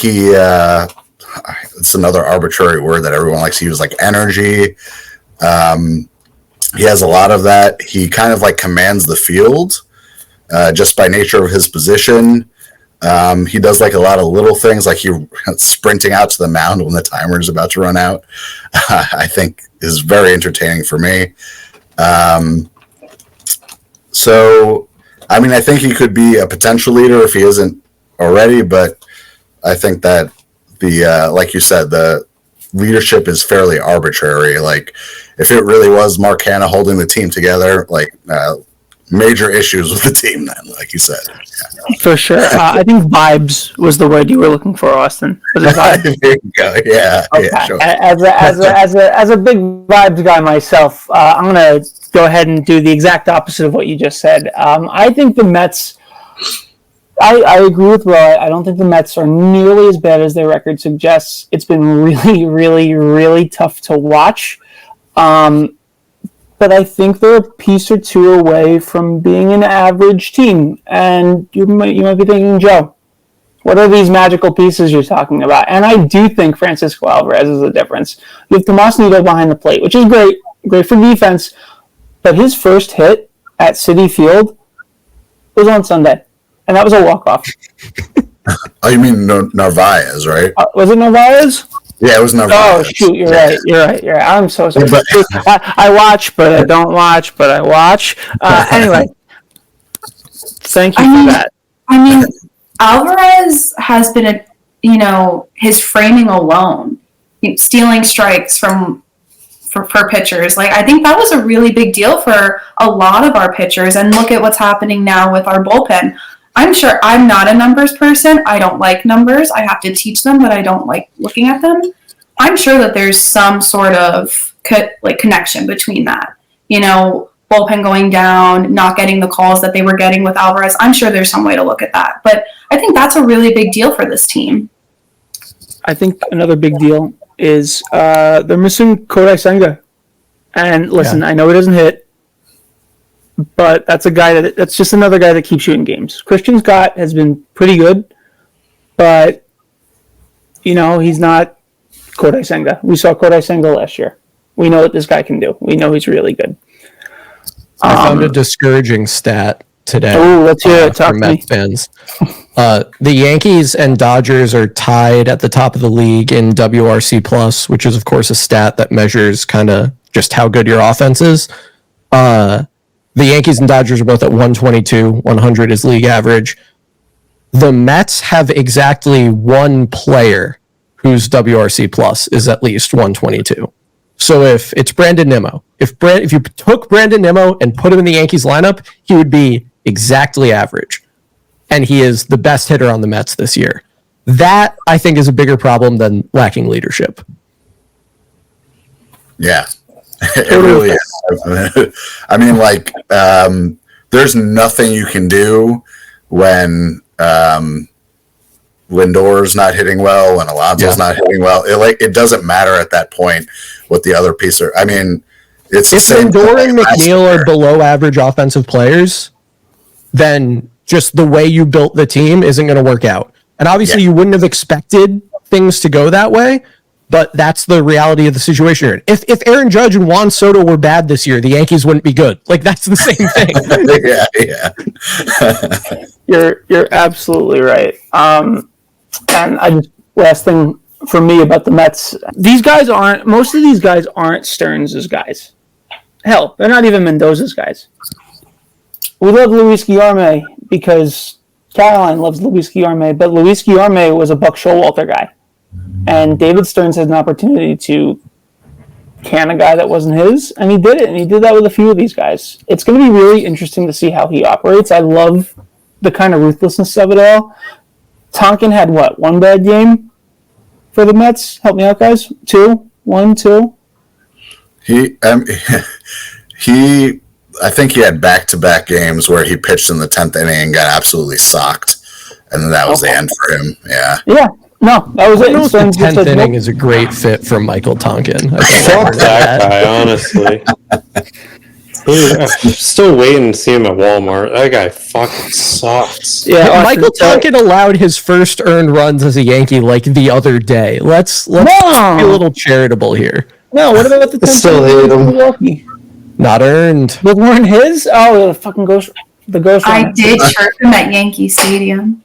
[SPEAKER 3] it's another arbitrary word that everyone likes to use, like energy. He has a lot of that. He kind of like commands the field just by nature of his position. He does like a lot of little things, like he sprinting out to the mound when the timer is about to run out. I think is very entertaining for me. So, I mean, I think he could be a potential leader if he isn't already, but I think that like you said, the leadership is fairly arbitrary. Like if it really was Mark Canha holding the team together, like major issues with the team then, like you said. Yeah.
[SPEAKER 1] For sure. I think vibes was the word you were looking for, Austin. Was it vibes?
[SPEAKER 3] There you go. Yeah.
[SPEAKER 1] Okay.
[SPEAKER 3] Yeah, sure.
[SPEAKER 1] As a big vibes guy myself, I'm gonna go ahead and do the exact opposite of what you just said. I think the Mets. I agree with Roy. I don't think the Mets are nearly as bad as their record suggests. It's been really, really, really tough to watch. But I think they're a piece or two away from being an average team. And you might be thinking, Joe, what are these magical pieces you're talking about? And I do think Francisco Alvarez is the difference. You have Tomas Nido behind the plate, which is great for defense. But his first hit at Citi Field was on Sunday, and that was a walk-off.
[SPEAKER 3] Oh, you mean Narvaez, right?
[SPEAKER 1] Was it Narvaez?
[SPEAKER 3] Yeah, it was Narvaez.
[SPEAKER 1] Oh, shoot, you're right. I'm so sorry. I watch, but I don't watch, but I watch. Anyway, thank you for that.
[SPEAKER 4] I mean, Alvarez has been his framing alone, stealing strikes from for pitchers. Like, I think that was a really big deal for a lot of our pitchers. And look at what's happening now with our bullpen. I'm sure I'm not a numbers person. I don't like numbers. I have to teach them, but I don't like looking at them. I'm sure that there's some sort of connection between that. You know, bullpen going down, not getting the calls that they were getting with Alvarez. I'm sure there's some way to look at that. But I think that's a really big deal for this team.
[SPEAKER 1] I think another big deal is they're missing Kodai Senga. And listen, I know he doesn't hit, but that's just another guy that keeps you in games. Christian Scott has been pretty good, but you know, he's not Kodai Senga. We saw Kodai Senga last year. We know what this guy can do. We know he's really good.
[SPEAKER 2] I found a discouraging stat today.
[SPEAKER 1] Oh, let's hear it. Talk
[SPEAKER 2] from
[SPEAKER 1] to me.
[SPEAKER 2] Mets fans. The Yankees and Dodgers are tied at the top of the league in WRC plus, which is of course a stat that measures kind of just how good your offense is. The Yankees and Dodgers are both at 122. 100 is league average. The Mets have exactly one player whose WRC plus is at least 122. So if it's Brandon Nimmo, if you took Brandon Nimmo and put him in the Yankees lineup, he would be exactly average. And he is the best hitter on the Mets this year. That, I think, is a bigger problem than lacking leadership.
[SPEAKER 3] Yeah, it really is. I mean, like, there's nothing you can do when Lindor's not hitting well, when Alonso's not hitting well. It doesn't matter at that point what the other piece are. I mean, it's the same.
[SPEAKER 2] If Lindor and McNeil are below average offensive players, then just the way you built the team isn't going to work out. And obviously you wouldn't have expected things to go that way, but that's the reality of the situation you're in. If Aaron Judge and Juan Soto were bad this year, the Yankees wouldn't be good. Like, that's the same
[SPEAKER 3] thing.
[SPEAKER 1] You're absolutely right. And last thing for me about the Mets, most of these guys aren't Stearns' guys. Hell, they're not even Mendoza's guys. We love Luis Guillorme because Caroline loves Luis Guillorme, but Luis Guillorme was a Buck Showalter guy. And David Stearns had an opportunity to can a guy that wasn't his, and he did it, and he did that with a few of these guys. It's going to be really interesting to see how he operates. I love the kind of ruthlessness of it all. Tonkin had one bad game for the Mets? Help me out, guys. 2? 1, 2?
[SPEAKER 3] I think he had back-to-back games where he pitched in the 10th inning and got absolutely socked, and then that was the end for him. Yeah.
[SPEAKER 1] No, that was it.
[SPEAKER 2] The 10th inning is a great fit for Michael Tonkin.
[SPEAKER 5] Fuck that guy, honestly. I'm still waiting to see him at Walmart. That guy fucking sucks.
[SPEAKER 2] Yeah, Michael Tonkin allowed his first earned runs as a Yankee like the other day. Let's be a little charitable here.
[SPEAKER 1] No, what about the 10th
[SPEAKER 5] still hate him.
[SPEAKER 1] Milwaukee?
[SPEAKER 2] Not earned.
[SPEAKER 1] But weren't his? Oh, the fucking ghost.
[SPEAKER 4] I did chirp him at Yankee Stadium.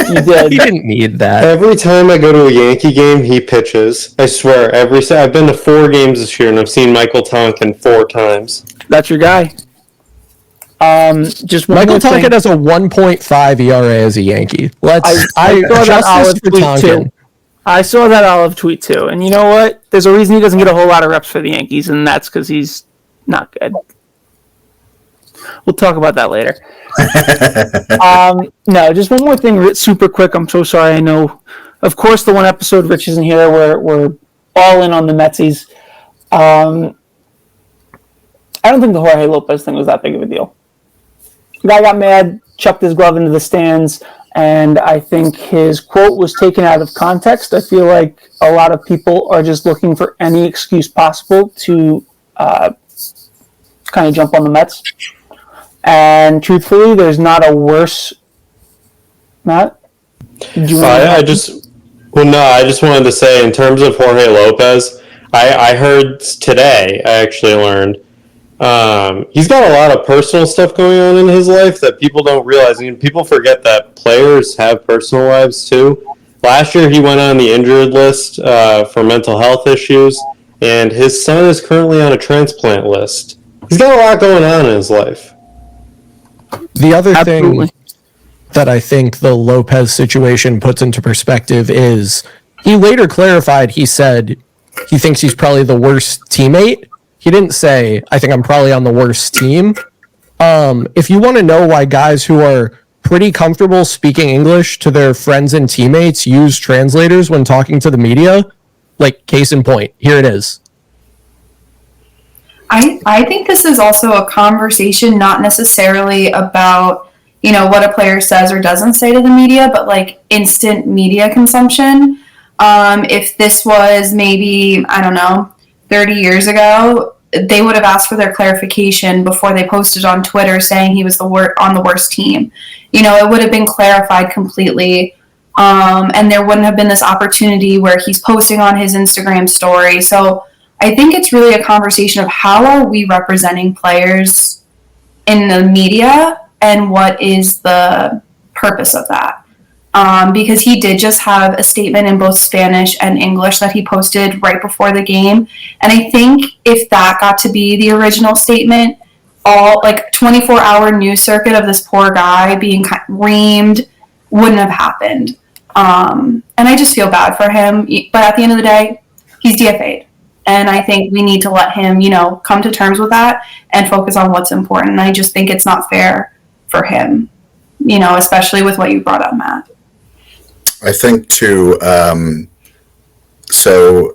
[SPEAKER 1] You did.
[SPEAKER 2] He didn't need that.
[SPEAKER 5] Every time I go to a Yankee game, he pitches. I swear. I've been to 4 games this year, and I've seen Michael Tonkin 4 times.
[SPEAKER 1] That's your guy. Just
[SPEAKER 2] Michael Tonkin has a 1.5 ERA as a Yankee.
[SPEAKER 1] I saw that Olive tweet too. I saw that Olive tweet too, and you know what? There's a reason he doesn't get a whole lot of reps for the Yankees, and that's because he's not good. We'll talk about that later. No, just one more thing, super quick. I'm so sorry. I know, of course, the one episode Rich isn't here. We're all in on the Metsies. I don't think the Jorge Lopez thing was that big of a deal. The guy got mad, chucked his glove into the stands, and I think his quote was taken out of context. I feel like a lot of people are just looking for any excuse possible to kind of jump on the Mets. And truthfully, there's not a worse. Matt?
[SPEAKER 5] I just wanted to say, in terms of Jorge Lopez, I heard today, I actually learned, he's got a lot of personal stuff going on in his life that people don't realize. I mean, people forget that players have personal lives too. Last year, he went on the injured list for mental health issues, and his son is currently on a transplant list. He's got a lot going on in his life.
[SPEAKER 2] The other thing that I think the Lopez situation puts into perspective is he later clarified, he said, he thinks he's probably the worst teammate. He didn't say, I think I'm probably on the worst team. If you want to know why guys who are pretty comfortable speaking English to their friends and teammates use translators when talking to the media, like case in point, here it is.
[SPEAKER 4] I think this is also a conversation not necessarily about, you know, what a player says or doesn't say to the media, but like instant media consumption. If this was maybe, I don't know, 30 years ago, they would have asked for their clarification before they posted on Twitter saying he was on the worst team. You know, it would have been clarified completely. And there wouldn't have been this opportunity where he's posting on his Instagram story. So I think it's really a conversation of how are we representing players in the media and what is the purpose of that. Because he did just have a statement in both Spanish and English that he posted right before the game. And I think if that got to be the original statement, all like 24-hour news circuit of this poor guy being reamed wouldn't have happened. And I just feel bad for him. But at the end of the day, he's DFA'd. And I think we need to let him, you know, come to terms with that and focus on what's important. And I just think it's not fair for him, you know, especially with what you brought up, Matt.
[SPEAKER 3] I think too, so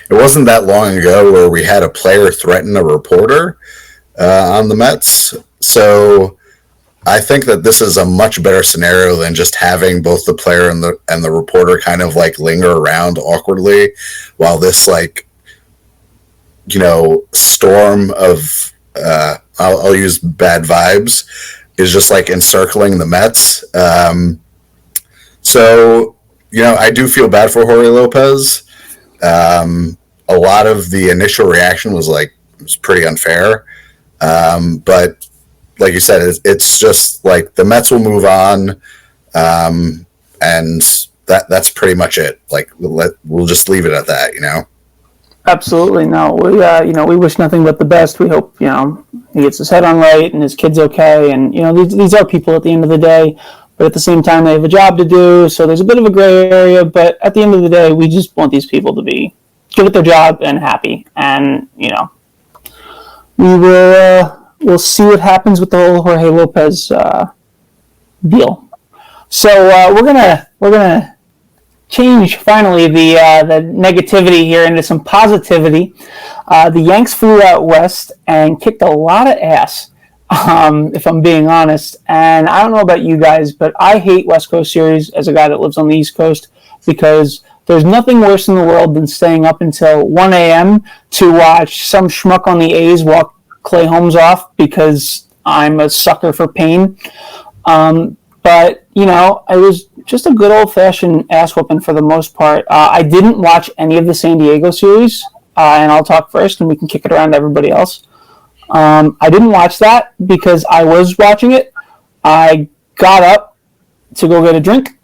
[SPEAKER 3] it wasn't that long ago where we had a player threaten a reporter on the Mets. So I think that this is a much better scenario than just having both the player and the reporter kind of like linger around awkwardly while this like, you know, storm of I'll use bad vibes is just like encircling the Mets. So, you know, I do feel bad for Jorge Lopez. A lot of the initial reaction was pretty unfair. But like you said, it's just like the Mets will move on. And that's pretty much it. Like we'll just leave it at that, you know?
[SPEAKER 1] Absolutely. No, we wish nothing but the best. We hope, you know, he gets his head on right and his kid's okay. And, you know, these are people at the end of the day, but at the same time, they have a job to do. So there's a bit of a gray area, but at the end of the day, we just want these people to be good at their job and happy. And, you know, we'll see what happens with the whole Jorge Lopez deal. So we're gonna change finally the negativity here into some positivity. The Yanks flew out west and kicked a lot of ass, if I'm being honest. And I don't know about you guys, but I hate West Coast series as a guy that lives on the East Coast because there's nothing worse in the world than staying up until 1 a.m. to watch some schmuck on the A's walk Clay Holmes off because I'm a sucker for pain. But, you know, it was just a good old-fashioned ass-whooping for the most part. I didn't watch any of the San Diego series, and I'll talk first, and we can kick it around to everybody else. I didn't watch that because I was watching it. I got up to go get a drink.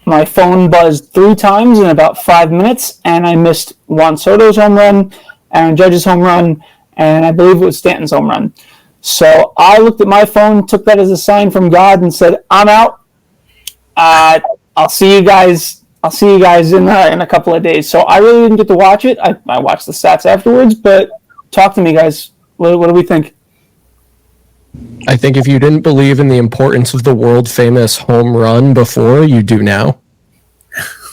[SPEAKER 1] My phone buzzed 3 times in about 5 minutes, and I missed Juan Soto's home run, Aaron Judge's home run, and I believe it was Stanton's home run. So I looked at my phone, took that as a sign from God, and said, "I'm out. I'll see you guys. In a couple of days." So I really didn't get to watch it. I watched the stats afterwards, but talk to me, guys. What do we think?
[SPEAKER 2] I think if you didn't believe in the importance of the world famous home run before, you do now.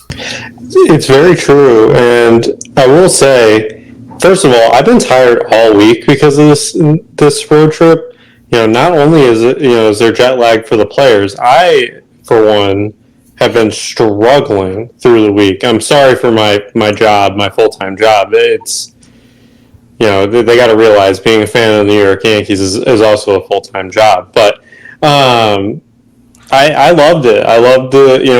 [SPEAKER 5] It's very true, and I will say, first of all, I've been tired all week because of this road trip. You know, not only is there jet lag for the players, I, for one, have been struggling through the week. I'm sorry for my job, my full-time job. It's, you know, they got to realize being a fan of the New York Yankees is also a full-time job. But I loved it. I loved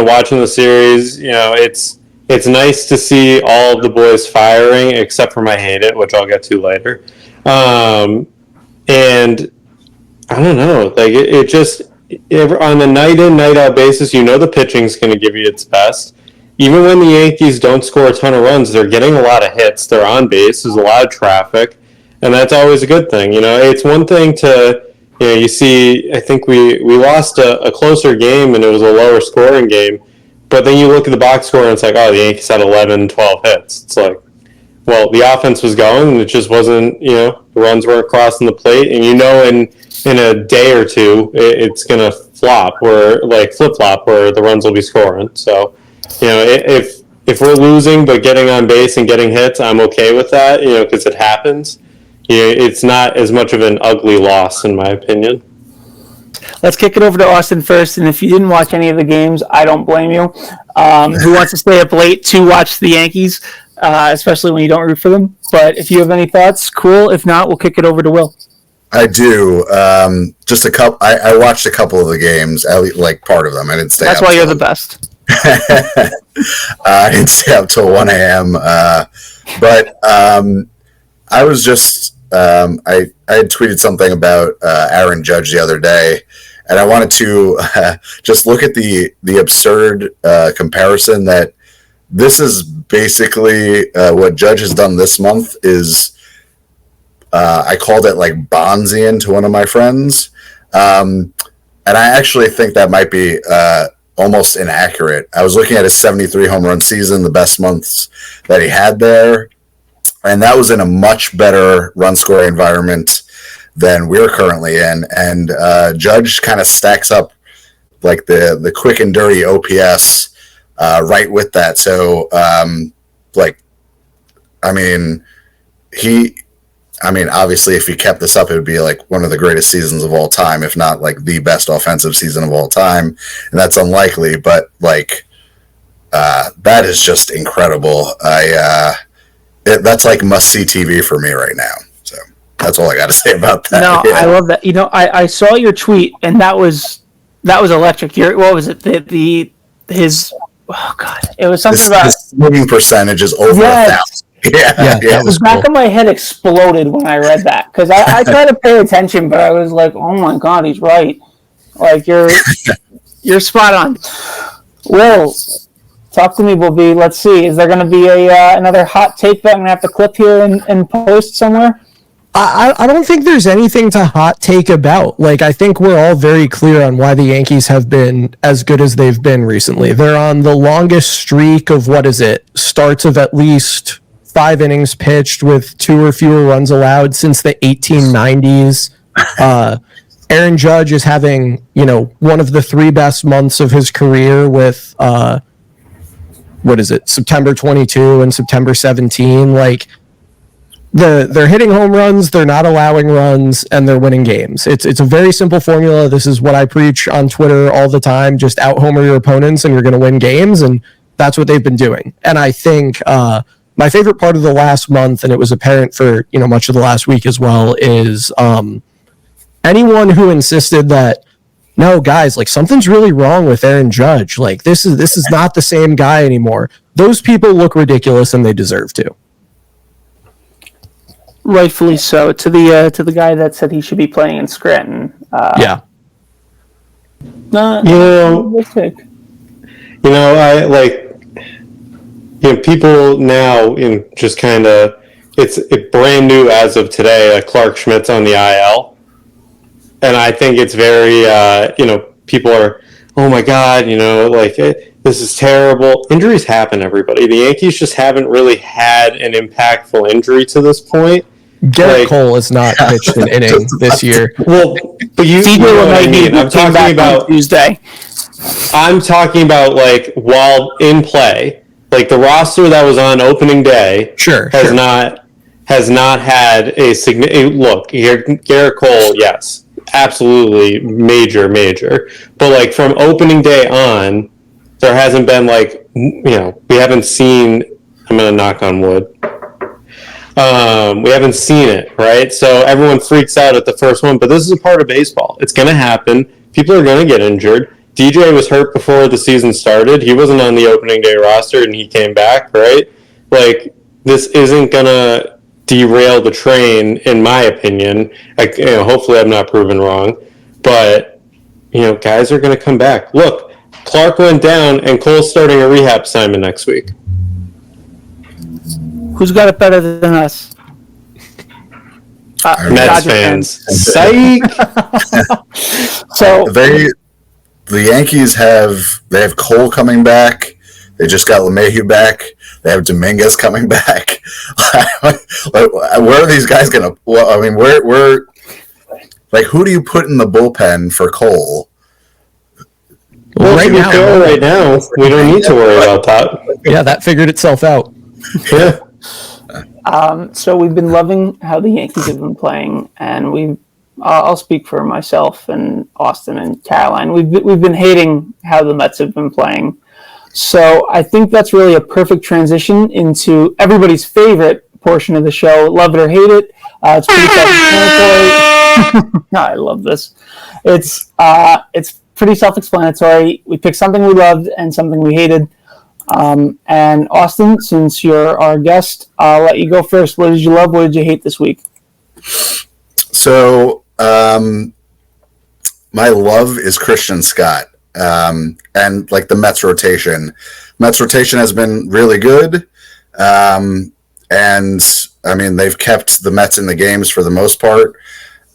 [SPEAKER 5] watching the series. You know, it's nice to see all of the boys firing, except for my hate it, which I'll get to later. And I don't know, like it just on a night in, night out basis, you know the pitching's going to give you its best. Even when the Yankees don't score a ton of runs, they're getting a lot of hits. They're on base. There's a lot of traffic, and that's always a good thing. You know, it's one thing to, you know, you see. I think we lost a closer game, and it was a lower scoring game. But then you look at the box score, and it's like, oh, the Yankees had 11, 12 hits. It's like, the offense was going, and it just wasn't, the runs weren't crossing the plate, and in a day or two, it's going to flop, or like flip-flop, where the runs will be scoring. So, if we're losing but getting on base and getting hits, I'm okay with that, because it happens. It's not as much of an ugly loss, in my opinion.
[SPEAKER 1] Let's kick it over to Austin first, and if you didn't watch any of the games, I don't blame you. Who wants to stay up late to watch the Yankees, especially when you don't root for them? But if you have any thoughts, cool. If not, we'll kick it over to Will.
[SPEAKER 3] I do. Just a couple. I watched a couple of the games, at least, like part of them. I didn't stay.
[SPEAKER 1] That's why you're the best.
[SPEAKER 3] I didn't stay up till 1 a.m. But I was just. I had tweeted something about Aaron Judge the other day, and I wanted to just look at the absurd comparison that this is basically what Judge has done this month is. I called it like Bonzian to one of my friends. And I actually think that might be almost inaccurate. I was looking at his 73 home run season, the best months that he had there. And that was in a much better run scoring environment than we're currently in. And Judge kind of stacks up like the quick and dirty OPS right with that. So, obviously, if he kept this up, it would be like one of the greatest seasons of all time, if not like the best offensive season of all time. And that's unlikely, but that is just incredible. That's like must-see TV for me right now. So that's all I got to say about that.
[SPEAKER 1] No, yeah. I love that. I saw your tweet, and that was electric. What was it? His oh god, it was something about
[SPEAKER 3] his winning percentage is over 1,000. Yeah.
[SPEAKER 1] The back of my head exploded when I read that because I try to pay attention, but I was like, "Oh my god, he's right!" Like you're spot on. Will, talk to me, Bobby. Let's see. Is there going to be another hot take that I'm going to have to clip here and post somewhere?
[SPEAKER 2] I don't think there's anything to hot take about. Like, I think we're all very clear on why the Yankees have been as good as they've been recently. They're on the longest streak of, starts of at least 5 innings pitched with 2 or fewer runs allowed since the 1890s. Aaron Judge is having, one of the 3 best months of his career with, September 22 and September 17. Like, they're hitting home runs, they're not allowing runs, and they're winning games. It's a very simple formula. This is what I preach on Twitter all the time. Just out-homer your opponents and you're going to win games, and that's what they've been doing. And I think my favorite part of the last month, and it was apparent for much of the last week as well, is anyone who insisted that, no, guys, like something's really wrong with Aaron Judge. Like this is not the same guy anymore. Those people look ridiculous, and they deserve to.
[SPEAKER 1] Rightfully so. To the guy that said he should be playing in Scranton.
[SPEAKER 2] Yeah.
[SPEAKER 5] People now just kind of it's brand new as of today. Clark Schmidt's on the IL, and I think it's very people are, oh my god, this is terrible. Injuries happen, everybody. The Yankees just haven't really had an impactful injury to this point.
[SPEAKER 2] Garrett Cole has not pitched an inning this year.
[SPEAKER 5] Well, but I'm talking about
[SPEAKER 1] Tuesday.
[SPEAKER 5] I'm talking about while in play, the roster that was on opening day has not had a significant look. Garrett Cole, yes, absolutely major, but from opening day on, there hasn't been we haven't seen. I'm gonna knock on wood. We haven't seen it, right? So everyone freaks out at the first one, but this is a part of baseball. It's going to happen. People are going to get injured. DJ was hurt before the season started. He wasn't on the opening day roster, and he came back, right? This isn't going to derail the train, in my opinion. Hopefully I'm not proven wrong. But, guys are going to come back. Look, Clark went down, and Cole's starting a rehab assignment next week.
[SPEAKER 1] Who's got it better than us?
[SPEAKER 5] Mets fans. Psych!
[SPEAKER 1] So
[SPEAKER 3] the Yankees have Cole coming back. They just got LeMahieu back. They have Dominguez coming back. Where are these guys going to? Well, I mean, where like who do you put in the bullpen for Cole?
[SPEAKER 5] Well, right now, we don't need to worry about that.
[SPEAKER 2] Yeah, that figured itself out.
[SPEAKER 5] Yeah.
[SPEAKER 1] So we've been loving how the Yankees have been playing, and I'll speak for myself and Austin and Caroline. We've been hating how the Mets have been playing. So I think that's really a perfect transition into everybody's favorite portion of the show, love it or hate it. It's pretty self-explanatory. I love this. It's pretty self-explanatory. We picked something we loved and something we hated. And Austin, since you're our guest, I'll let you go first. What did you love? What did you hate this week?
[SPEAKER 3] So my love is Christian Scott. And like the Mets rotation has been really good. And I mean, they've kept the Mets in the games for the most part.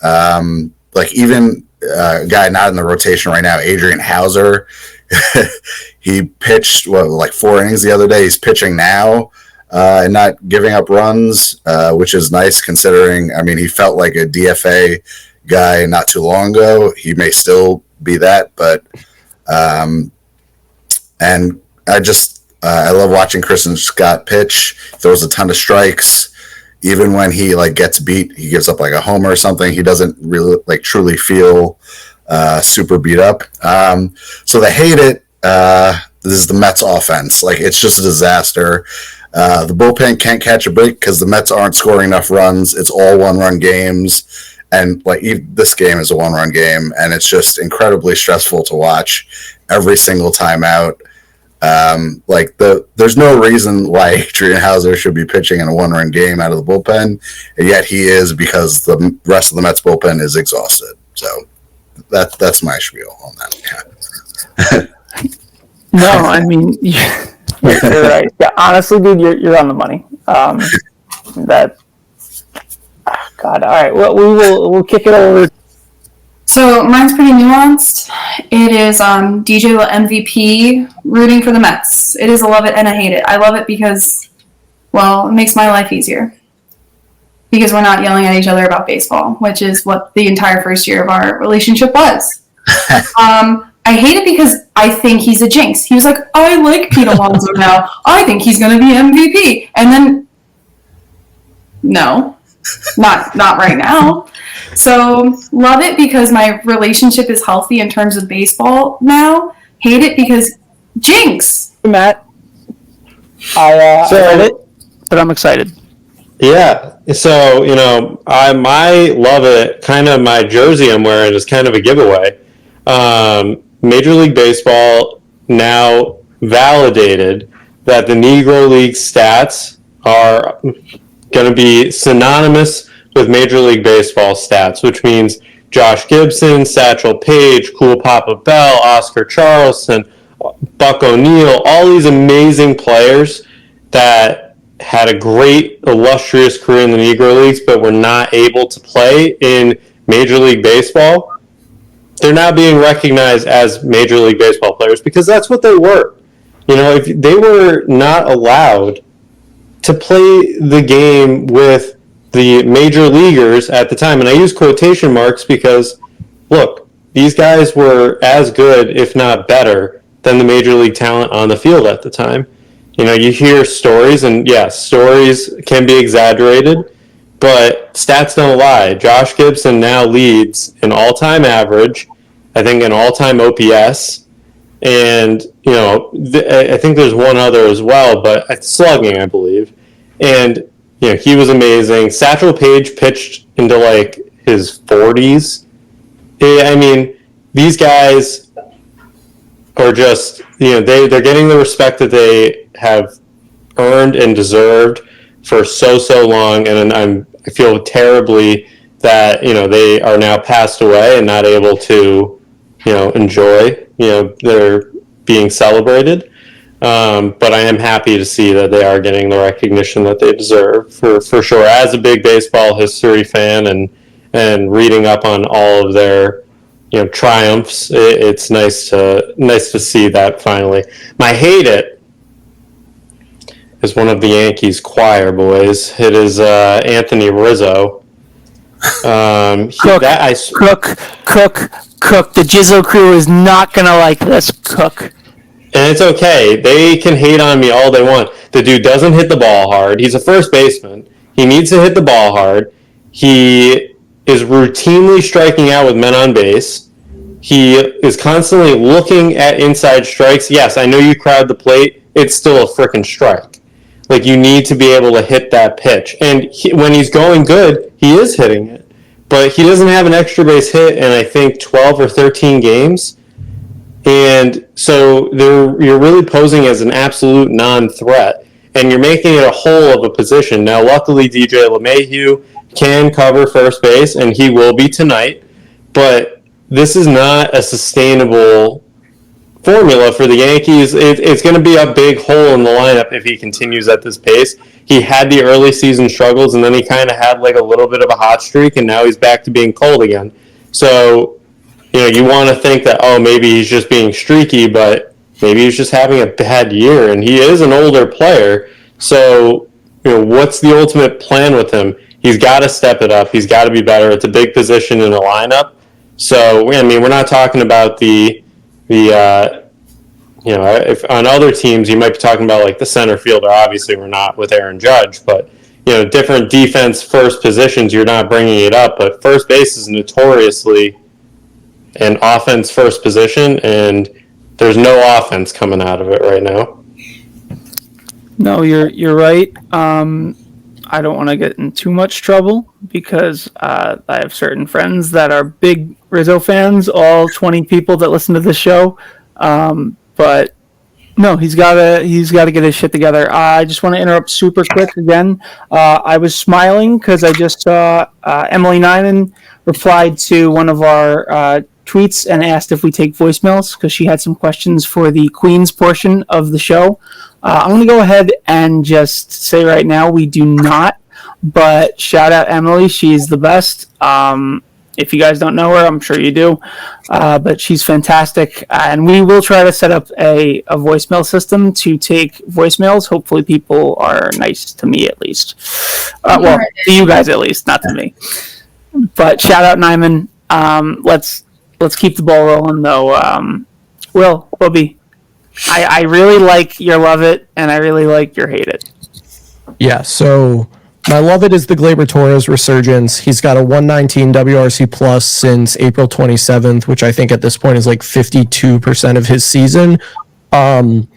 [SPEAKER 3] Like even a guy not in the rotation right now, Adrian Hauser, he pitched like 4 innings the other day. He's pitching now and not giving up runs, which is nice considering, I mean, he felt like a DFA guy not too long ago. He may still be that, but and I love watching Christian Scott pitch. Throws a ton of strikes. Even when he like gets beat, he gives up like a homer or something. He doesn't really like truly feel super beat up. So they hate it. This is the Mets offense. Like it's just a disaster. The bullpen can't catch a break because the Mets aren't scoring enough runs. It's all 1-run games. And like this game is a 1-run game, and it's just incredibly stressful to watch every single time out. There's no reason why Adrian Hauser should be pitching in a 1-run game out of the bullpen, and yet he is because the rest of the Mets bullpen is exhausted. So that's my spiel on that.
[SPEAKER 1] No, I mean you're right. Yeah, honestly, dude, you're on the money. God, all right. Well, we'll kick it over.
[SPEAKER 4] So mine's pretty nuanced. It is DJ MVP rooting for the Mets. It is a love it and a hate it. I love it because, well, it makes my life easier. Because we're not yelling at each other about baseball, which is what the entire first year of our relationship was. I hate it because I think he's a jinx. He was like, I like Pete Alonso now. I think he's going to be MVP. And then, no. Not right now. So love it because my relationship is healthy in terms of baseball now. Hate it because jinx.
[SPEAKER 1] Matt, I read it, but I'm excited.
[SPEAKER 5] Yeah. So, I might love it. Kind of my jersey I'm wearing is kind of a giveaway. Major League Baseball now validated that the Negro League stats are going to be synonymous with Major League Baseball stats, which means Josh Gibson, Satchel Paige, Cool Papa Bell, Oscar Charleston, Buck O'Neil, all these amazing players that had a great, illustrious career in the Negro Leagues, but were not able to play in Major League Baseball. They're now being recognized as Major League Baseball players because that's what they were. If they were not allowed to play the game with the major leaguers at the time. And I use quotation marks because, look, these guys were as good, if not better, than the major league talent on the field at the time. You hear stories, and yes, stories can be exaggerated, but stats don't lie. Josh Gibson now leads an all-time average, I think an all-time OPS, and, I think there's one other as well, but slugging, I believe. And, he was amazing. Satchel Paige pitched into, like, his 40s. I mean, these guys are just, they're getting the respect that they have earned and deserved for so long. And I feel terribly that, they are now passed away and not able to, enjoy, their being celebrated. But I am happy to see that they are getting the recognition that they deserve for sure. As a big baseball history fan and reading up on all of their triumphs, it's nice to see that finally. My hate it is one of the Yankees choir boys. It is Anthony Rizzo.
[SPEAKER 1] Cook. The Jizzo crew is not going to like this. Cook.
[SPEAKER 5] And it's okay. They can hate on me all they want. The dude doesn't hit the ball hard. He's a first baseman. He needs to hit the ball hard. He is routinely striking out with men on base. He is constantly looking at inside strikes. Yes, I know you crowd the plate. It's still a freaking strike. Like, you need to be able to hit that pitch. And when he's going good, he is hitting it. But he doesn't have an extra base hit in, I think, 12 or 13 games. And so you're really posing as an absolute non-threat. And you're making it a hole of a position. Now, luckily, DJ LeMahieu can cover first base, and he will be tonight. But this is not a sustainable formula for the Yankees. It's going to be a big hole in the lineup if he continues at this pace. He had the early season struggles, and then he kind of had like a little bit of a hot streak, and now he's back to being cold again. So, you want to think that, maybe he's just being streaky, but maybe he's just having a bad year, and he is an older player. So, what's the ultimate plan with him? He's got to step it up. He's got to be better. It's a big position in the lineup. So, we're not talking about if on other teams you might be talking about like the center fielder. Obviously, we're not with Aaron Judge, but different defense first positions, you're not bringing it up. But first base is notoriously an offense first position, and there's no offense coming out of it right now.
[SPEAKER 1] No, you're right. I don't want to get in too much trouble because I have certain friends that are big Rizzo fans, all 20 people that listen to the show. But no, he's got to get his shit together. I just want to interrupt super quick again. I was smiling because I just saw Emily Nyman replied to one of our tweets and asked if we take voicemails because she had some questions for the Queens portion of the show. I'm going to go ahead and just say right now we do not, but shout out Emily. She's the best. If you guys don't know her, I'm sure you do, but she's fantastic. And we will try to set up a voicemail system to take voicemails. Hopefully people are nice to me at least. To you guys at least, not to me. But shout out Nyman. Let's keep the ball rolling though. Bobby, I really like your love it, and I really like your hate it.
[SPEAKER 2] Yeah, so my love it is the Gleyber Torres resurgence. He's got a 119 WRC plus since April 27th, which I think at this point is like 52% of his season. I'm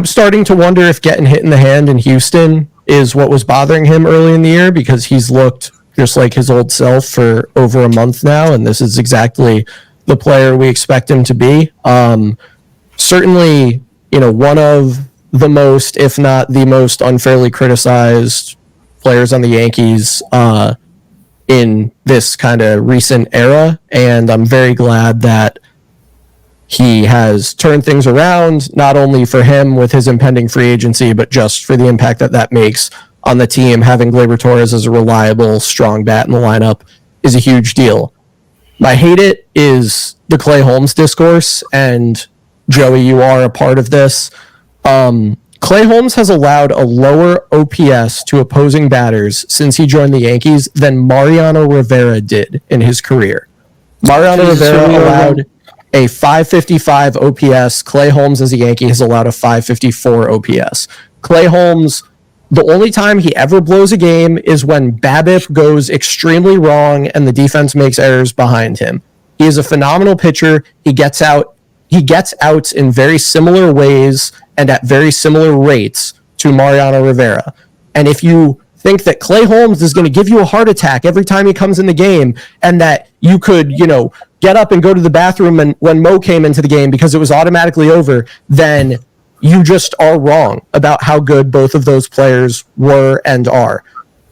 [SPEAKER 2] starting to wonder if getting hit in the hand in Houston is what was bothering him early in the year, because he's looked just like his old self for over a month now, and this is exactly the player we expect him to be. Certainly, one of the most, if not the most unfairly criticized players on the Yankees in this kind of recent era, and I'm very glad that he has turned things around, not only for him with his impending free agency, but just for the impact that makes on the team. Having Gleyber Torres as a reliable, strong bat in the lineup is a huge deal. My hate it is the Clay Holmes discourse, and Joey, you are a part of this. Clay Holmes has allowed a lower OPS to opposing batters since he joined the Yankees than Mariano Rivera did in his career. Mariano Rivera allowed a 555 OPS. Clay Holmes, as a Yankee, has allowed a 554 OPS. Clay Holmes, the only time he ever blows a game is when BABIP goes extremely wrong and the defense makes errors behind him. He is a phenomenal pitcher. He gets outs in very similar ways and at very similar rates to Mariano Rivera. And if you think that Clay Holmes is going to give you a heart attack every time he comes in the game, and that you could, get up and go to the bathroom and when Mo came into the game because it was automatically over, then you just are wrong about how good both of those players were and are.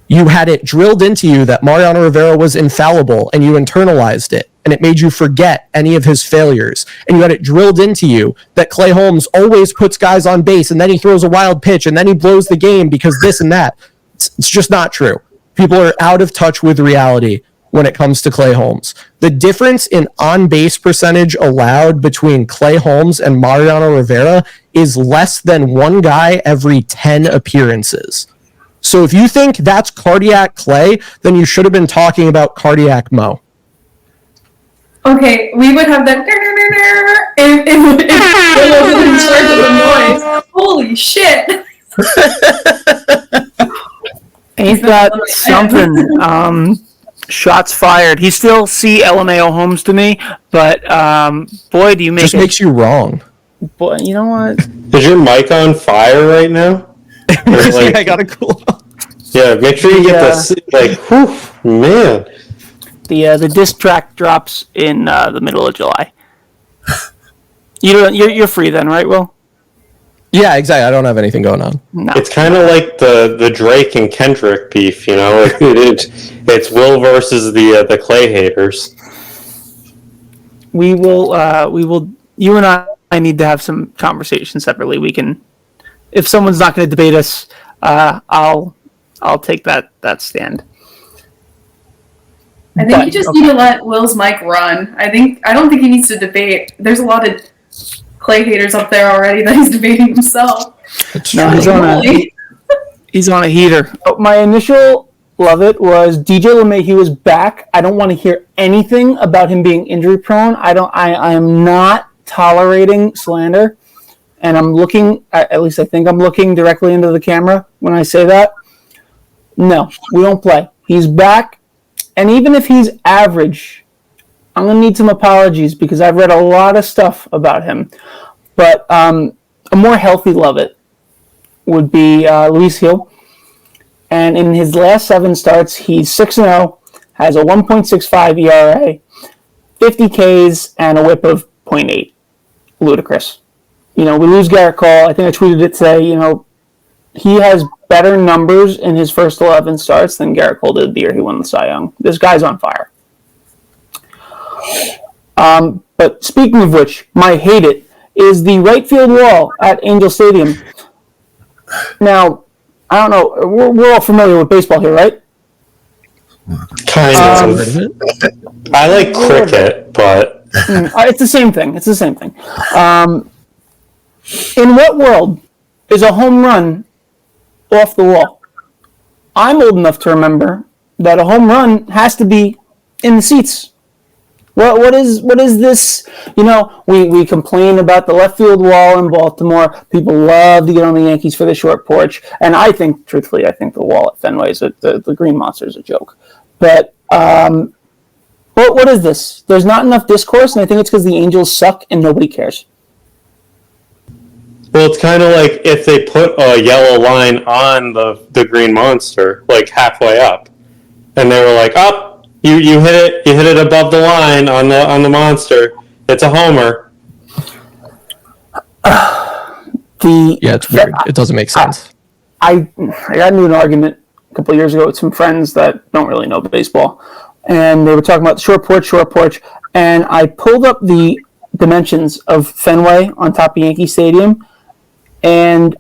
[SPEAKER 2] You had it drilled into you that Mariano Rivera was infallible, and you internalized it, and it made you forget any of his failures. And you had it drilled into you that Clay Holmes always puts guys on base, and then he throws a wild pitch, and then he blows the game because this and that. It's just not true. People are out of touch with reality. when it comes to Clay Holmes. The difference in on-base percentage allowed between Clay Holmes and Mariano Rivera is less than one guy every 10 appearances. So if you think that's cardiac Clay, then you should have been talking about cardiac Mo.
[SPEAKER 4] Okay, we would have that if it wasn't in charge of the noise. Holy shit!
[SPEAKER 1] Ain't that something? Shots fired. He still see LMAO Holmes to me, but boy, do you make
[SPEAKER 2] Just makes you wrong.
[SPEAKER 1] Boy, you know what?
[SPEAKER 5] Is your mic on fire right now?
[SPEAKER 2] Yeah, I gotta cool off.
[SPEAKER 5] Yeah, make sure you get this. Like, whew, man.
[SPEAKER 1] The disc track drops in the middle of July. You're free then, right, Will?
[SPEAKER 2] Yeah, exactly. I don't have anything going on.
[SPEAKER 1] No.
[SPEAKER 5] It's kind of like the Drake and Kendrick beef, you know. It's Will versus the Clay haters.
[SPEAKER 1] We will. You and I need to have some conversation separately. We can, if someone's not going to debate us, I'll take that stand.
[SPEAKER 4] I think you just need to let Will's mic run. I don't think he needs to debate. There's a lot of Clay haters up there already that he's debating himself.
[SPEAKER 1] No, he's on a heater. Oh, my initial love it was DJ LeMahieu is back. I don't want to hear anything about him being injury prone. I am not tolerating slander, and I'm looking. At least I think I'm looking directly into the camera when I say that. No, we don't play. He's back. And even if he's average, I'm going to need some apologies because I've read a lot of stuff about him. But a more healthy love it would be Luis Gil. And in his last 7 starts, he's 6-0, has a 1.65 ERA, 50 Ks, and a whip of 0.8. Ludicrous. We lose Garrett Cole. I think I tweeted it today, he has better numbers in his first 11 starts than Garrett Cole did the year he won the Cy Young. This guy's on fire. But speaking of which, my hate it is the right field wall at Angel Stadium. Now, I don't know. We're all familiar with baseball here, right?
[SPEAKER 5] Kind of. I like cricket, but
[SPEAKER 1] it's the same thing. In what world is a home run off the wall? I'm old enough to remember that a home run has to be in the seats. What is this? We complain about the left field wall in Baltimore. People love to get on the Yankees for the short porch, and I think the wall at Fenway is the Green Monster is a joke. But what is this? There's not enough discourse, and I think it's because the Angels suck and nobody cares.
[SPEAKER 5] well, it's kind of like if they put a yellow line on the Green Monster, like halfway up, and they were like, "Up, you hit it above the line on the Monster. It's a homer."
[SPEAKER 2] It's weird. It doesn't make sense.
[SPEAKER 1] I got into an argument a couple of years ago with some friends that don't really know baseball, and they were talking about short porch, and I pulled up the dimensions of Fenway on top of Yankee Stadium, and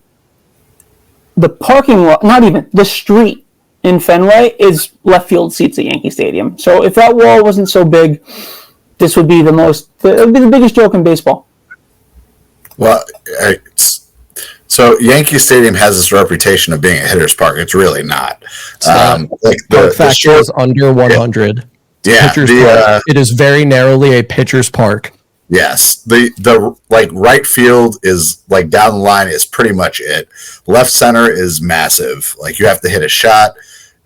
[SPEAKER 1] the parking lot, not even, the street in Fenway is left field seats at Yankee Stadium. So if that wall wasn't so big, this would be it would be the biggest joke in baseball.
[SPEAKER 3] Well, so Yankee Stadium has this reputation of being a hitter's park. It's really not.
[SPEAKER 2] The short is under 100.
[SPEAKER 3] Yeah,
[SPEAKER 2] it is very narrowly a pitcher's park.
[SPEAKER 3] Yes, the right field is like down the line is pretty much it. Left center is massive. Like you have to hit a shot.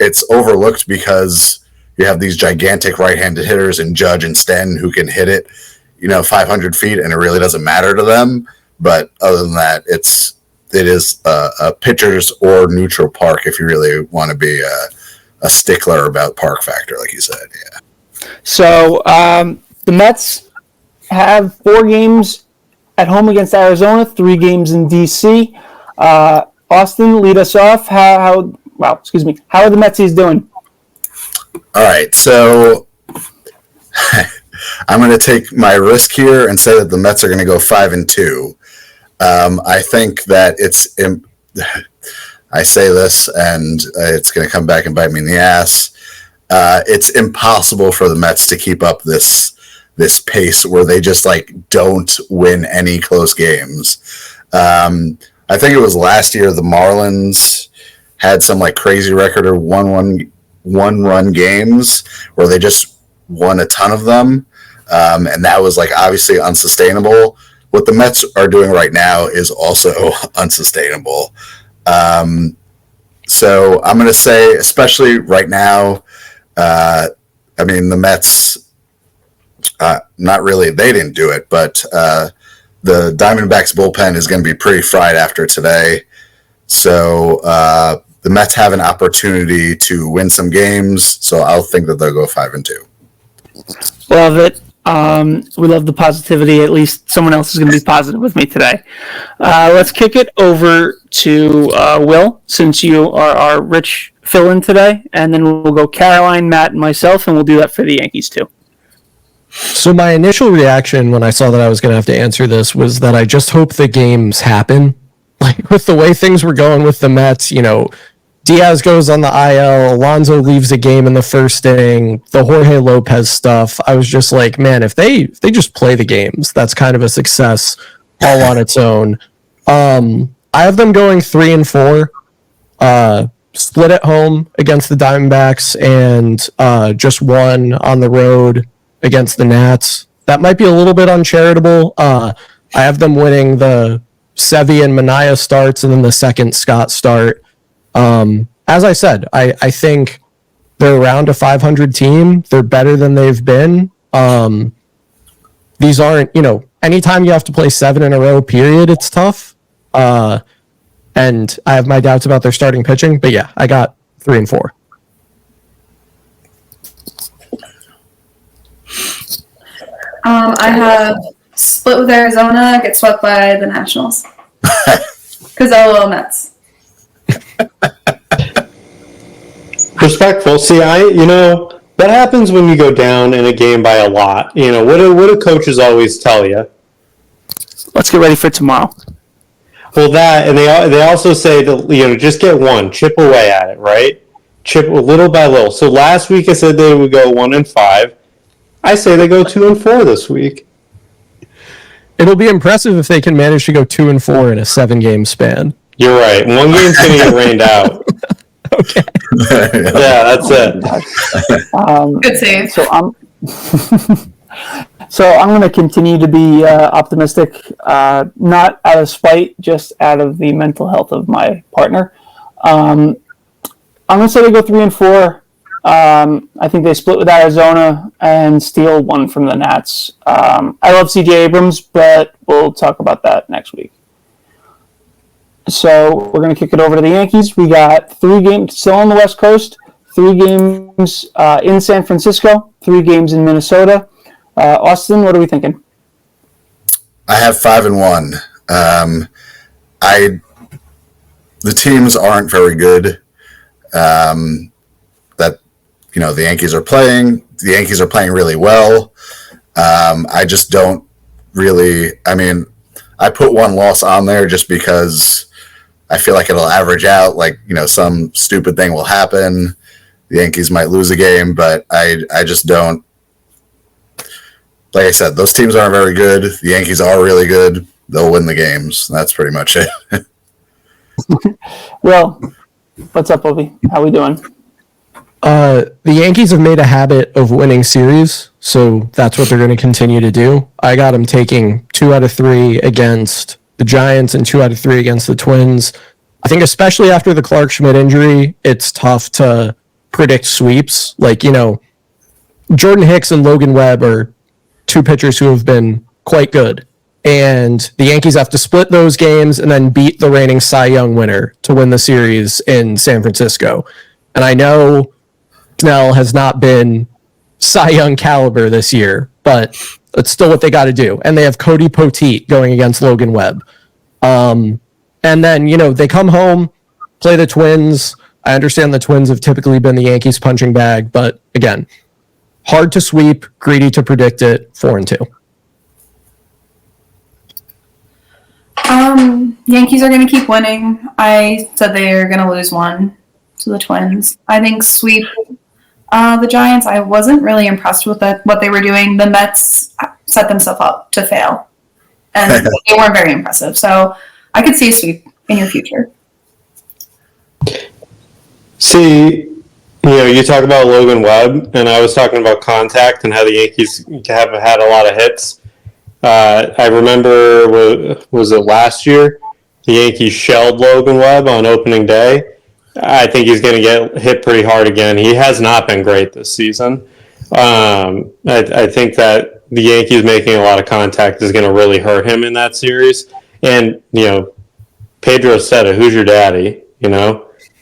[SPEAKER 3] It's overlooked because you have these gigantic right-handed hitters in Judge and Stanton who can hit it, 500 feet, and it really doesn't matter to them. But other than that, it is a pitcher's or neutral park if you really want to be a stickler about park factor, like you said. Yeah.
[SPEAKER 1] So the Mets have 4 games at home against Arizona, 3 games in DC. Austin, lead us off. How are the Metsies doing?
[SPEAKER 3] All right, so I'm going to take my risk here and say that the Mets are going to go 5-2. I think that I say this and it's going to come back and bite me in the ass. it's impossible for the Mets to keep up this pace where they just like don't win any close games. I think it was last year the Marlins had some like crazy record of one run games where they just won a ton of them, and that was like obviously unsustainable. What the Mets are doing right now is also unsustainable. So I'm going to say, especially right now, I mean, the Mets, not really, they didn't do it, but the Diamondbacks bullpen is going to be pretty fried after today. So the Mets have an opportunity to win some games, so I'll think that they'll go 5-2.
[SPEAKER 1] Love it. We love the positivity. At least someone else is going to be positive with me today. Let's kick it over to Will, since you are our rich fill-in today, and then we'll go Caroline, Matt, and myself, and we'll do that for the Yankees too.
[SPEAKER 2] So my initial reaction when I saw that I was going to have to answer this was that I just hope the games happen. Like with the way things were going with the Mets, you know, Diaz goes on the IL, Alonso leaves a game in the first inning, the Jorge Lopez stuff. I was just like, man, if they just play the games, that's kind of a success all on its own. I have them going 3-4, split at home against the Diamondbacks and just one on the road against the Nats. That might be a little bit uncharitable. I have them winning the Sevy and Manaea starts and then the second Scott start. As I said, I think they're around a 500 team. They're better than they've been. These aren't, you know, anytime you have to play 7 in a row, period, it's tough. And I have my doubts about their starting pitching, but yeah, I got 3-4.
[SPEAKER 4] I have split with Arizona, get swept by the Nationals. Because LOL Mets.
[SPEAKER 5] Respectful. See, what happens when you go down in a game by a lot? You know, what do coaches always tell you?
[SPEAKER 1] Let's get ready for tomorrow.
[SPEAKER 5] Well, that, and they also say that, you know, just get one, chip away at it, right? Chip little by little. So last week I said they would go 1-5. I say they go 2-4 this week.
[SPEAKER 2] It'll be impressive if they can manage to go 2-4 in a 7-game span.
[SPEAKER 5] You're right. One game's going to get rained out.
[SPEAKER 2] Okay.
[SPEAKER 5] Yeah, that's it.
[SPEAKER 4] Good save.
[SPEAKER 1] So I'm going to continue to be optimistic, not out of spite, just out of the mental health of my partner. I'm going to say they go 3-4. I think they split with Arizona and steal one from the Nats. I love CJ Abrams, but we'll talk about that next week. So we're going to kick it over to the Yankees. We got 3 games still on the West Coast, 3 games in San Francisco, 3 games in Minnesota. Austin, what are we thinking?
[SPEAKER 3] I have 5-1. The teams aren't very good. That, you know, the Yankees are playing. The Yankees are playing really well. I just don't really. I mean, I put one loss on there just because I feel like it'll average out. Like, you know, some stupid thing will happen. The Yankees might lose a game, but I just don't. Like I said, those teams aren't very good. The Yankees are really good. They'll win the games. That's pretty much it.
[SPEAKER 1] Well, what's up, Obi? How we doing?
[SPEAKER 2] The Yankees have made a habit of winning series, so that's what they're going to continue to do. I got them taking 2 out of 3 against the Giants and 2 out of 3 against the Twins. I think especially after the Clark Schmidt injury, it's tough to predict sweeps. Like, you know, Jordan Hicks and Logan Webb are 2 pitchers who have been quite good. And the Yankees have to split those games and then beat the reigning Cy Young winner to win the series in San Francisco. And I know Snell has not been Cy Young caliber this year, but it's still what they got to do. And they have Cody Poteet going against Logan Webb. And then, you know, they come home, play the Twins. I understand the Twins have typically been the Yankees punching bag, but again, hard to sweep, greedy to predict it, 4-2.
[SPEAKER 4] Yankees are going to keep winning. I said they are going to lose one to the Twins. I think sweep The Giants, I wasn't really impressed with what they were doing. The Mets set themselves up to fail, and they weren't very impressive. So I could see a sweep in your future.
[SPEAKER 5] See, you talk about Logan Webb, and I was talking about contact and how the Yankees have had a lot of hits. I remember, was it last year? The Yankees shelled Logan Webb on opening day. I think he's going to get hit pretty hard again. He has not been great this season. I think that the Yankees making a lot of contact is going to really hurt him in that series. And, Pedro said it, who's your daddy?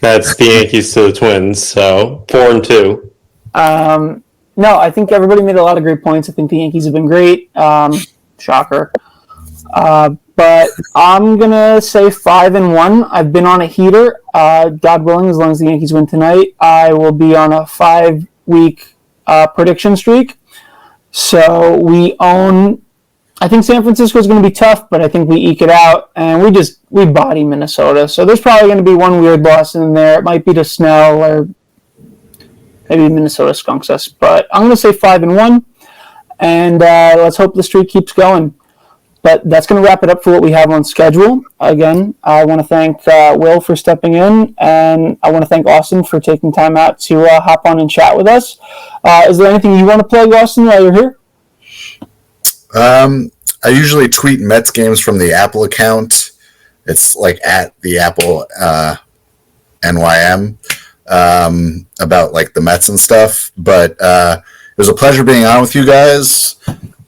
[SPEAKER 5] That's the Yankees to the Twins. So 4-2.
[SPEAKER 1] No, I think everybody made a lot of great points. I think the Yankees have been great. Shocker. But I'm going to say 5-1. I've been on a heater. God willing, as long as the Yankees win tonight, I will be on a 5-week prediction streak. So we own... I think San Francisco is going to be tough, but I think we eke it out, and we body Minnesota. So there's probably going to be one weird loss in there. It might be to Snell, or maybe Minnesota skunks us. But I'm going to say 5-1, and let's hope the streak keeps going. But that's going to wrap it up for what we have on schedule. Again, I want to thank Will for stepping in, and I want to thank Austin for taking time out to hop on and chat with us. Is there anything you want to plug, Austin, while you're here?
[SPEAKER 3] I usually tweet Mets games from the Apple account. It's like at the Apple NYM about like the Mets and stuff. But it was a pleasure being on with you guys.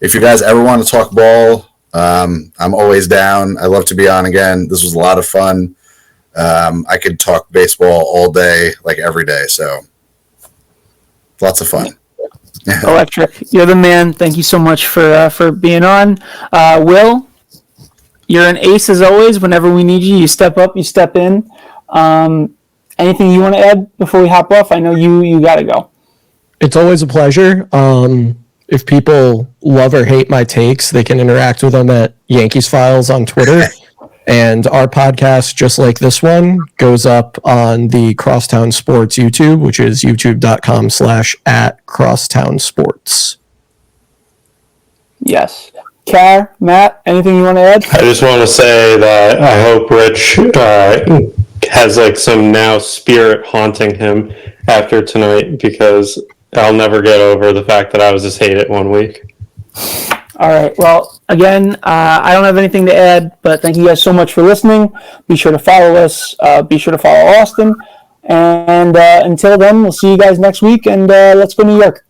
[SPEAKER 3] If you guys ever want to talk ball, I'm always down. I love to be on again. This was a lot of fun. I could talk baseball all day, like every day. So lots of fun.
[SPEAKER 1] Electric. You're the man. Thank you so much for being on. Will, you're an ace as always. Whenever we need you, you step up, you step in. Anything you want to add before we hop off? I know you got to go.
[SPEAKER 2] It's always a pleasure. If people love or hate my takes, they can interact with them at Yankees Files on Twitter. And our podcast, just like this one, goes up on the Crosstown Sports YouTube, which is youtube.com/@crosstownsports.
[SPEAKER 1] Yes. Car, Matt, anything you want to add?
[SPEAKER 5] I just want to say that I hope Rich has like some now spirit haunting him after tonight, because I'll never get over the fact that I was just hated one week.
[SPEAKER 1] All right. Well, again, I don't have anything to add, but thank you guys so much for listening. Be sure to follow us. Be sure to follow Austin. And until then, we'll see you guys next week, and let's go New York.